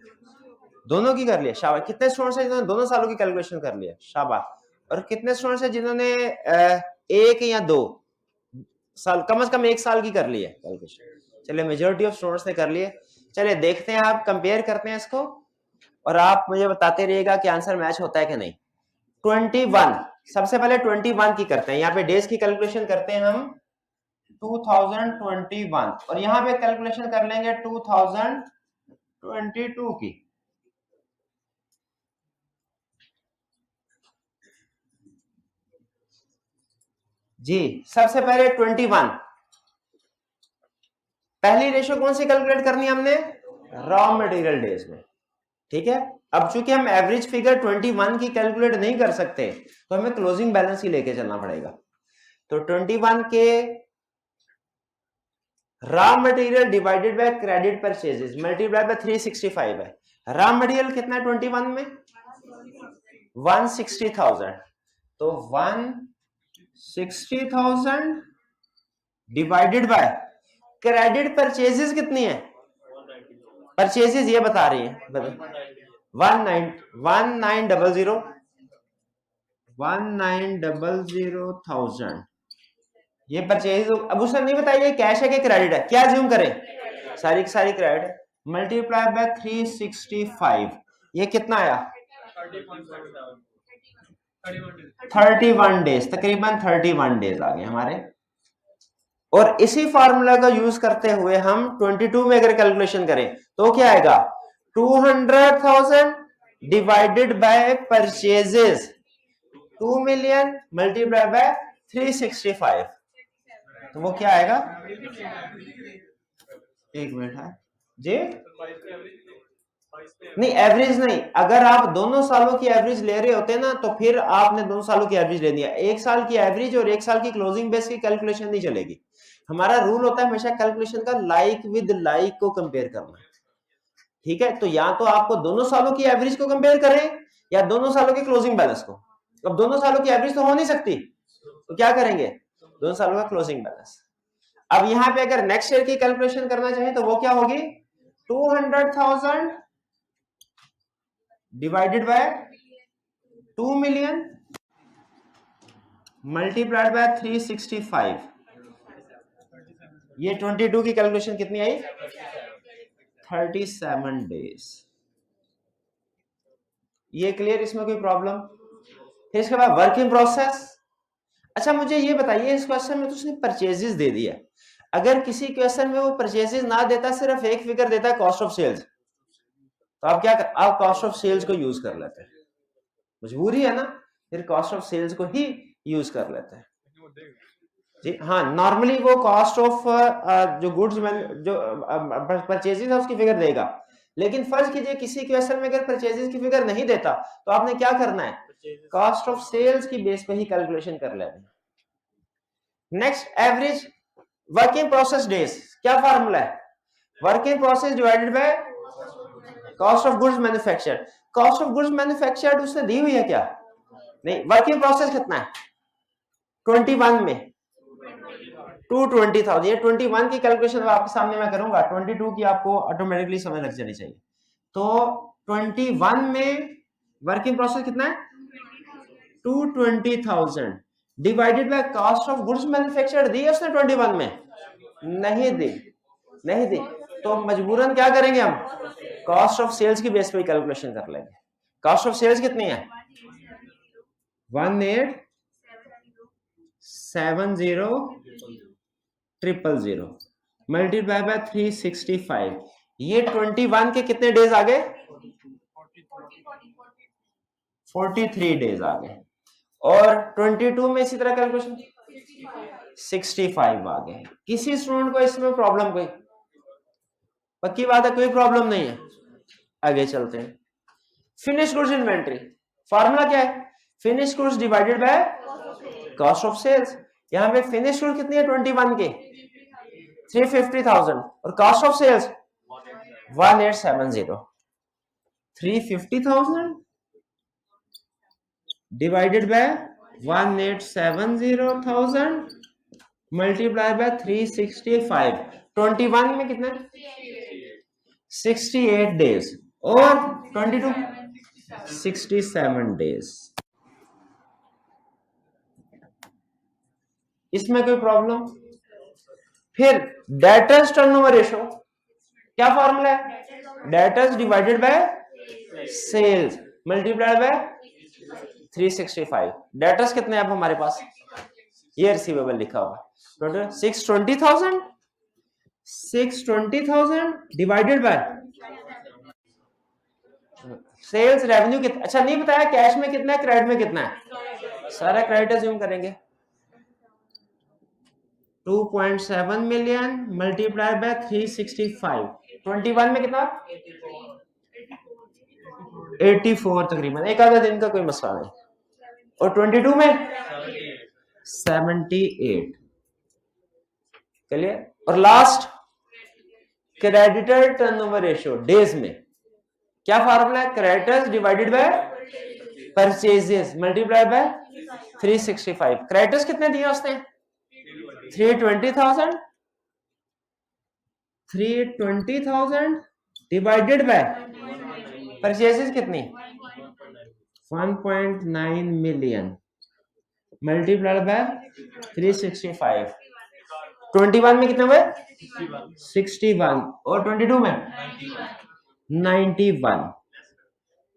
दोनों की कर लिया, शाबाश। कितने स्टूडेंट्स हैं जिन्होंने दोनों सालों की कैलकुलेशन कर लिया? शाबाश। और कितने स्टूडेंट्स हैं जिन्होंने 1 या 2 साल, कम से कम 1 साल की कर ली है कैलकुलेशन? चलिए मेजोरिटी ऑफ स्टूडेंट्स ने कर लिए। चलिए देखते हैं, आप कंपेयर करते हैं इसको और आप मुझे बताते रहिएगा कि आंसर मैच होता है कि नहीं। 21, सबसे पहले 21 की करते हैं, यहाँ पे डेज की कैलकुलेशन करते हैं हम 2021, और यहाँ पे कैलकुलेशन कर लेंगे 2022 की। जी सबसे पहले 21, पहली रेशियो कौन सी कैलकुलेट करनी है हमने? रॉ मटेरियल डेज में, ठीक है। अब चूंकि हम एवरेज फिगर 21 की कैलकुलेट नहीं कर सकते तो हमें क्लोजिंग बैलेंस ही लेके चलना पड़ेगा। तो 21 के raw material divided by credit purchases multiplied by 365 है। रॉ मटेरियल कितना है 21 में? 160,000। तो 160,000 डिवाइडेड बाय क्रेडिट परचेजेस कितनी है? परचेजेस ये बता रही है 1900,000 ये परचेज। अब उसने नहीं बताया कैश है कि क्रेडिट है, क्या ज्यूम करें? सारी की सारी क्रेडिट है। मल्टीप्लाई बाय 365, ये कितना आया? 31 डेज, तकरीबन 31 डेज आ गए हमारे। और इसी फार्मूला का यूज करते हुए हम 22 में अगर कैलकुलेशन करें तो क्या आएगा, 200,000 divided by purchases 2 million multiply by 365, तो वो क्या आएगा, एक मिनट है जी, नहीं एवरेज नहीं, अगर आप दोनों सालों की एवरेज ले रहे होते ना तो फिर आपने दोनों सालों की एवरेज लेनी है, एक साल की एवरेज और एक साल की क्लोजिंग बेस की कैलकुलेशन नहीं चलेगी। हमारा रूल होता है हमेशा कैलकुलेशन का लाइक विद लाइक को कंपेयर करना, ठीक है, तो या तो आपको दोनों सालों की एवरेज को कंपेयर करें या दोनों सालों के क्लोजिंग बैलेंस को। अब दोनों सालों की एवरेज तो हो नहीं सकती, तो क्या करेंगे, दोनों सालों का क्लोजिंग बैलेंस। अब यहां पे अगर नेक्स्ट ईयर की कैलकुलेशन करना चाहे तो वो क्या होगी, 200,000 divided by 2 million multiplied by 365, ये 22 की कैलकुलेशन कितनी आई, 37 डेज। ये क्लियर, इसमें कोई प्रॉब्लम। फिर इसके बाद वर्किंग प्रोसेस। अच्छा मुझे ये बताइए, इस क्वेश्चन में तो उसने परचेजेस दे दिया, अगर किसी क्वेश्चन में वो परचेजेस ना देता, सिर्फ एक फिगर देता है कॉस्ट ऑफ सेल्स, तो आप क्या कर, आप कॉस्ट ऑफ सेल्स को यूज कर लेते हैं, मजबूरी है ना, फिर कॉस्ट ऑफ सेल्स को ही यूज कर लेते हैं जी। हाँ नॉर्मली वो कॉस्ट ऑफ जो गुड्स जो परचेजेस है उसकी फिगर देगा, लेकिन फर्ज कीजिए किसी क्वेश्चन में अगर परचेजेस की फिगर नहीं देता तो आपने क्या करना है, कॉस्ट ऑफ सेल्स की बेस पे ही कैलकुलेशन कर लेना है। Next average working process days, क्या फार्मूला है, working process divided by cost of goods manufactured. Cost of goods manufactured उसने दी हुई है क्या, नहीं, वर्किंग प्रोसेस कितना है 21 में 220,000, ये 21 की कैलकुलेशन आपके सामने मैं करूंगा, 22 की आपको ऑटोमेटिकली समझ लग जानी चाहिए। तो 21 में वर्किंग प्रोसेस कितना है 220,000 divided by cost of goods manufactured, दी है उसने 21 में, नहीं दी, नहीं दी, तो मजबूरन क्या करेंगे हम, कॉस्ट ऑफ सेल्स की बेस पे कैलकुलेशन कर लेंगे। कॉस्ट ऑफ सेल्स कितनी है 1870000 मल्टीप्लाई बाय 365, ये 21 के कितने डेज आ गए, 43 डेज आ गए, और 22 में इसी तरह कैलकुलेशन 65 आ गए। किसी स्टूडेंट को इसमें प्रॉब्लम कोई, पक्की बात है कोई प्रॉब्लम नहीं है, आगे चलते हैं। फिनिश गुड्स इन्वेंट्री, फार्मूला क्या है, finish goods divided by cost of sales, यहां पे फिनिश गुड्स कितनी है 21 के 350,000 और cost of sales 1870, 350,000 divided by 1870,000 multiply by 365, 21 में कितना 68 डेज और 22 67 डेज। इसमें कोई प्रॉब्लम। फिर डेटर्स टर्नओवर रेशो, क्या फॉर्मूला है, debtors divided by sales multiplied by 365, debtors कितने अब हमारे पास, ये रिसीवेबल लिखा हुआ 620,000 डिवाइडेड बाय सेल्स रेवेन्यू कितना, अच्छा नहीं बताया कैश में कितना है क्रेडिट में कितना है, सारा क्रेडिट अज्यूम करेंगे 2.7 मिलियन मल्टीप्लाइड बाय 365, 21 में कितना 84 तकरीबन, एक आधा दिन का कोई मसला नहीं, और 22 में 78, चलिए। और last creditor turnover ratio days में, क्या फार्मूला है, creditors divided by purchases multiplied by 365, creditors कितने दिए उसने 320,000 डिवाइडेड बाय परचेजेस कितनी 1.9 मिलियन मल्टीप्लाइड बाय 365, 21 में कितने हुए 61 और 22 में 91।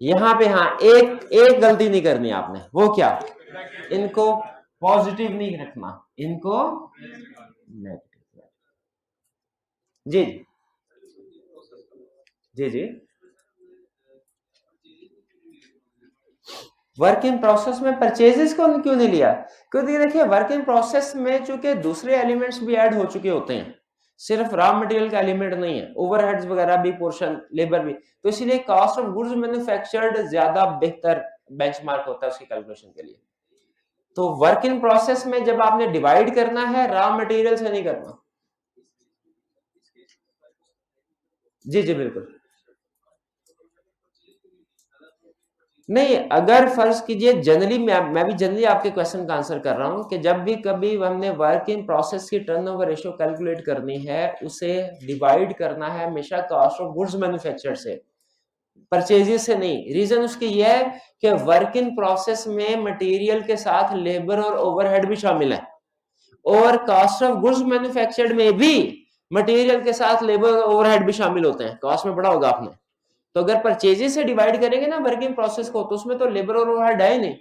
यहां पे हाँ एक गलती नहीं करनी आपने, वो क्या, इनको पॉजिटिव नहीं रखना, इनको नेगेटिव। जी जी जी। वर्क इन प्रोसेस में परचेजेस को क्यों नहीं लिया? क्योंकि देखिए वर्क इन प्रोसेस में चूंकि दूसरे एलिमेंट्स भी ऐड हो चुके होते हैं, सिर्फ रॉ मटेरियल का एलिमेंट नहीं है, ओवरहेड्स वगैरह भी पोर्शन, लेबर भी, तो इसलिए कॉस्ट ऑफ गुड्स मैन्युफैक्चर्ड ज्यादा बेहतर बेंचमार्क होता है उसकी कैलकुलेशन के लिए। तो वर्क इन प्रोसेस में जब आपने डिवाइड करना है रॉ मटेरियल से नहीं करना। जी जी बिल्कुल। नहीं, अगर फर्ज कीजिए जनरली मैं भी जनरली आपके क्वेश्चन का आंसर कर रहा हूं कि जब भी कभी हमने वर्क इन प्रोसेस की टर्नओवर रेशियो कैलकुलेट करनी है, उसे डिवाइड करना है हमेशा कॉस्ट ऑफ गुड्स मैन्युफैक्चर्ड से, परचेजेस से नहीं। रीजन उसकी यह है कि वर्क इन प्रोसेस में मटेरियल के साथ लेबर और ओवरहेड भी शामिल है, और कॉस्ट ऑफ गुड्स मैन्युफैक्चर्ड में भी मटेरियल के साथ लेबर और ओवरहेड भी शामिल होते हैं। कॉस्ट में पढ़ा होगा आपने। तो अगर परचेजेस से डिवाइड करेंगे ना वर्किंग प्रोसेस को, तो उसमें तो लेबर और ओवरहेड है ही नहीं,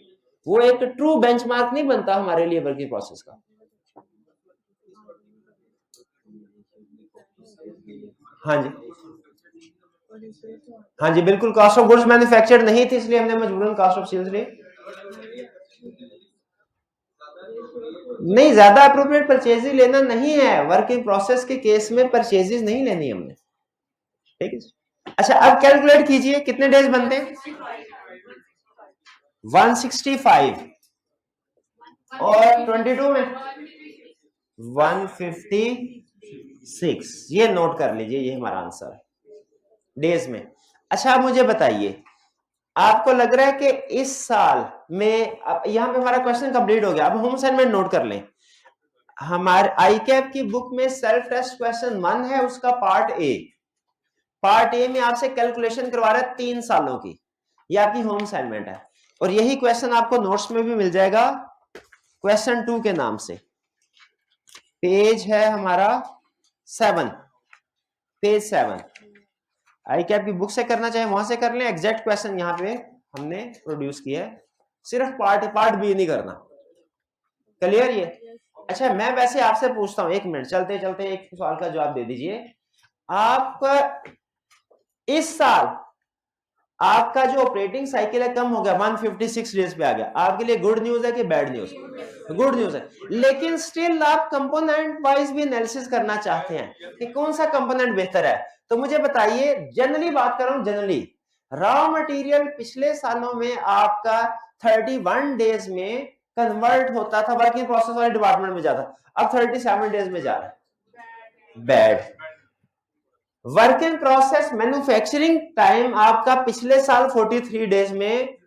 वो एक ट्रू बेंचमार्क नहीं बनता हमारे लिए वर्किंग प्रोसेस का। हाँ जी हाँ जी बिल्कुल, कॉस्ट ऑफ गुड्स मैन्युफैक्चर्ड नहीं थी इसलिए हमने मजबूरन कॉस्ट ऑफ सेल्स ली। नहीं, ज्यादा अप्रोप्रिएट परचेजेस लेना नहीं है, वर्किंग प्रोसेस के केस में परचेजेस नहीं लेनी हमने, ठीक है। अच्छा अब कैलकुलेट कीजिए कितने डेज बनते हैं? 165 और 22 में 156, ये नोट कर लीजिए, ये हमारा आंसर है डेज में। अच्छा अब मुझे बताइए, आपको लग रहा है कि इस साल में, यहां पे हमारा क्वेश्चन कंप्लीट हो गया, अब होम असाइनमेंट नोट कर लें। हमारे आई कैप की बुक में सेल्फ टेस्ट क्वेश्चन 1 है, उसका पार्ट ए में आपसे कैलकुलेशन करवा रहा है 3 सालों की, ये आपकी होम असाइनमेंट है। और यही क्वेश्चन आपको नोट्स में भी मिल जाएगा क्वेश्चन 2 के नाम से। पेज है हमारा 7, पेज 7। आई कैप की बुक से करना चाहे वहां से कर लें, एग्जैक्ट क्वेश्चन यहाँ पे हमने प्रोड्यूस किया है, सिर्फ पार्ट बी नहीं करना। क्लियर ये? अच्छा मैं वैसे आपसे पूछता हूं, 1 मिनट चलते चलते एक सवाल का जवाब दे दीजिए। आपका इस साल आपका जो ऑपरेटिंग साइकिल है कम हो गया, 156 डेज पे आ गया, आपके लिए गुड न्यूज है कि बैड न्यूज? गुड न्यूज है, लेकिन स्टिल आप कंपोनेंट वाइज भी एनालिसिस करना चाहते हैं कि कौन सा कंपोनेंट बेहतर है। तो मुझे बताइए, जनरली बात कर रहा हूं, जनरली रॉ मटेरियल पिछले सालों में आपका 31 डेज में कन्वर्ट होता था, वर्किंग प्रोसेस वाले डिपार्टमेंट में जाता, अब 37 डेज में जा रहा है, bad. Work in process manufacturing time आपका पिछले साल 43 डेज में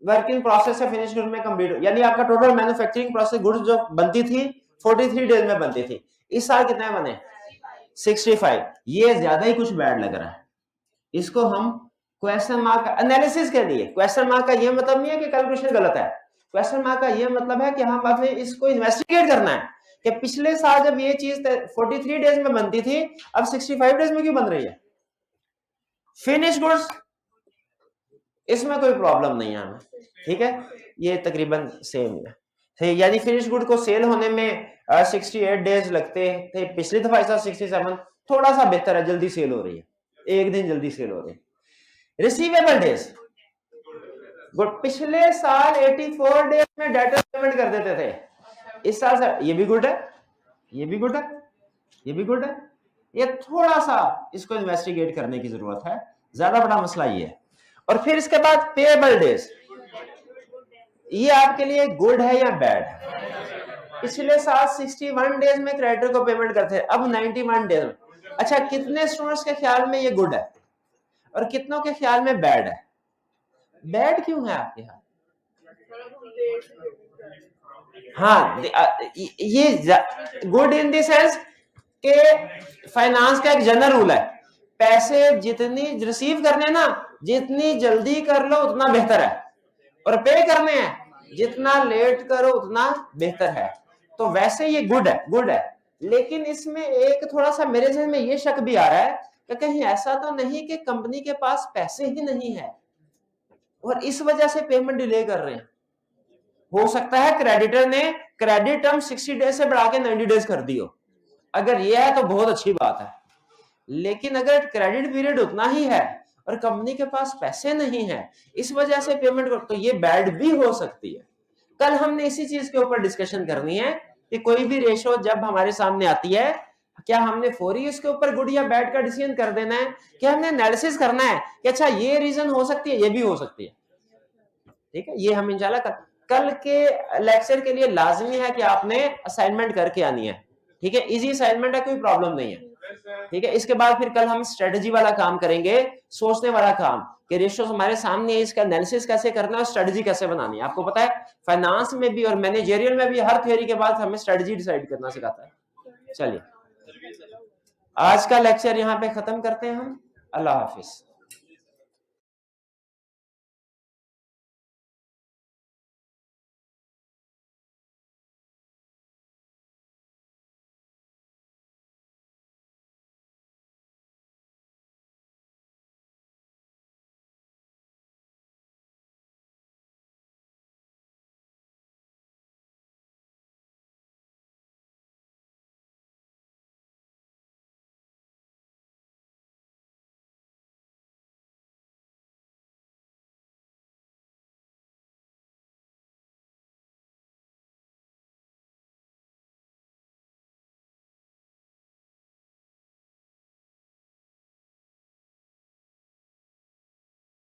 वर्क इन प्रोसेस से फिनिश गुड में कंप्लीट, यानी आपका टोटल मैन्युफैक्चरिंग प्रोसेस गुड्स जो बनती थी 43 डेज में बनती थी, इस साल कितने बने? 65। ये ज्यादा ही कुछ बैड लग रहा है, इसको हम क्वेश्चन मार्क एनालिसिस के लिए, क्वेश्चन मार्क का ये मतलब नहीं है कि कैलकुलेशन गलत है, क्वेश्चन मार्क का ये मतलब है कि हम अपने इसको इन्वेस्टिगेट करना है कि पिछले साल जब ये चीज 43 डेज में बनती थी, अब 65 डेज में क्यों बन रही है? फिनिश गुड्स इसमें कोई प्रॉब्लम नहीं है हमें, ठीक है, ये तकरीबन सेम है, यानी फिनिश गुड को सेल होने में 68 डेज लगते थे पिछली दफा, ऐसा 67, थोड़ा सा बेहतर है, जल्दी सेल हो रही है, एक दिन जल्दी सेल हो रही है। रिसीवेबल डेज गुड, पिछले साल 84 डेज में डेटर पेमेंट कर देते थे, इस साल से ये भी गुड है, ये भी गुड है, ये भी गुड है, ये थोड़ा सा इसको इन्वेस्टिगेट करने की जरूरत है, ज्यादा बड़ा मसला ये है। और फिर इसके बाद पेएबल डेज, ये आपके लिए गुड है या बैड? पिछले साल 61 डेज में क्रेडिटर को पेमेंट करते हैं, अब 91 डेज। अच्छा कितने स्टूडेंट्स के ख्याल में ये गुड है और कितनों के ख्याल में बैड है? बैड क्यों है आपके यहाँ? हाँ ये गुड इन द सेंस के फाइनेंस का एक जनरल रूल है, पैसे जितनी रिसीव करने ना, जितनी जल्दी कर लो उतना बेहतर है, और पे करने हैं जितना लेट करो उतना बेहतर है। तो वैसे ये गुड है, लेकिन इसमें एक थोड़ा सा मेरे जहन में ये शक भी आ रहा है कि कहीं ऐसा तो नहीं कि कंपनी के पास पैसे ही नहीं है और इस वजह से पेमेंट डिले कर रहे हैं। हो सकता है क्रेडिटर ने क्रेडिट टर्म 60 डेज से बढ़ा के 90 डेज कर दी हो, अगर ये है तो बहुत अच्छी बात है, लेकिन अगर क्रेडिट पीरियड उतना ही है और कंपनी के पास पैसे नहीं है, इस वजह से पेमेंट कर, तो ये बैड भी हो सकती है। कल हमने इसी चीज के ऊपर डिस्कशन करनी है कि कोई भी रेशो जब हमारे सामने आती है, क्या हमने फौरी उसके ऊपर गुड या बैड का डिसीजन कर देना है, क्या हमने एनालिसिस करना है कि अच्छा ये रीजन हो सकती है, ये भी हो सकती है। ठीक है, ये हम इंशाल्लाह कल के लेक्चर के लिए लाजमी है कि आपने असाइनमेंट करके आनी है। ठीक है, इजी असाइनमेंट है, कोई प्रॉब्लम नहीं है। ठीक है, इसके बाद फिर कल हम स्ट्रेटजी वाला काम करेंगे, सोचने वाला काम कि रेशियोज हमारे सामने है, इसका एनालिसिस कैसे करना है और स्ट्रेटजी कैसे बनानी है। आपको पता है फाइनेंस में भी और मैनेजरियल में भी हर थ्योरी के बाद हमें स्ट्रेटजी डिसाइड करना सिखाता है। चलिए आज का लेक्चर यहाँ पे खत्म करते हैं हम। अल्लाह हाफिज।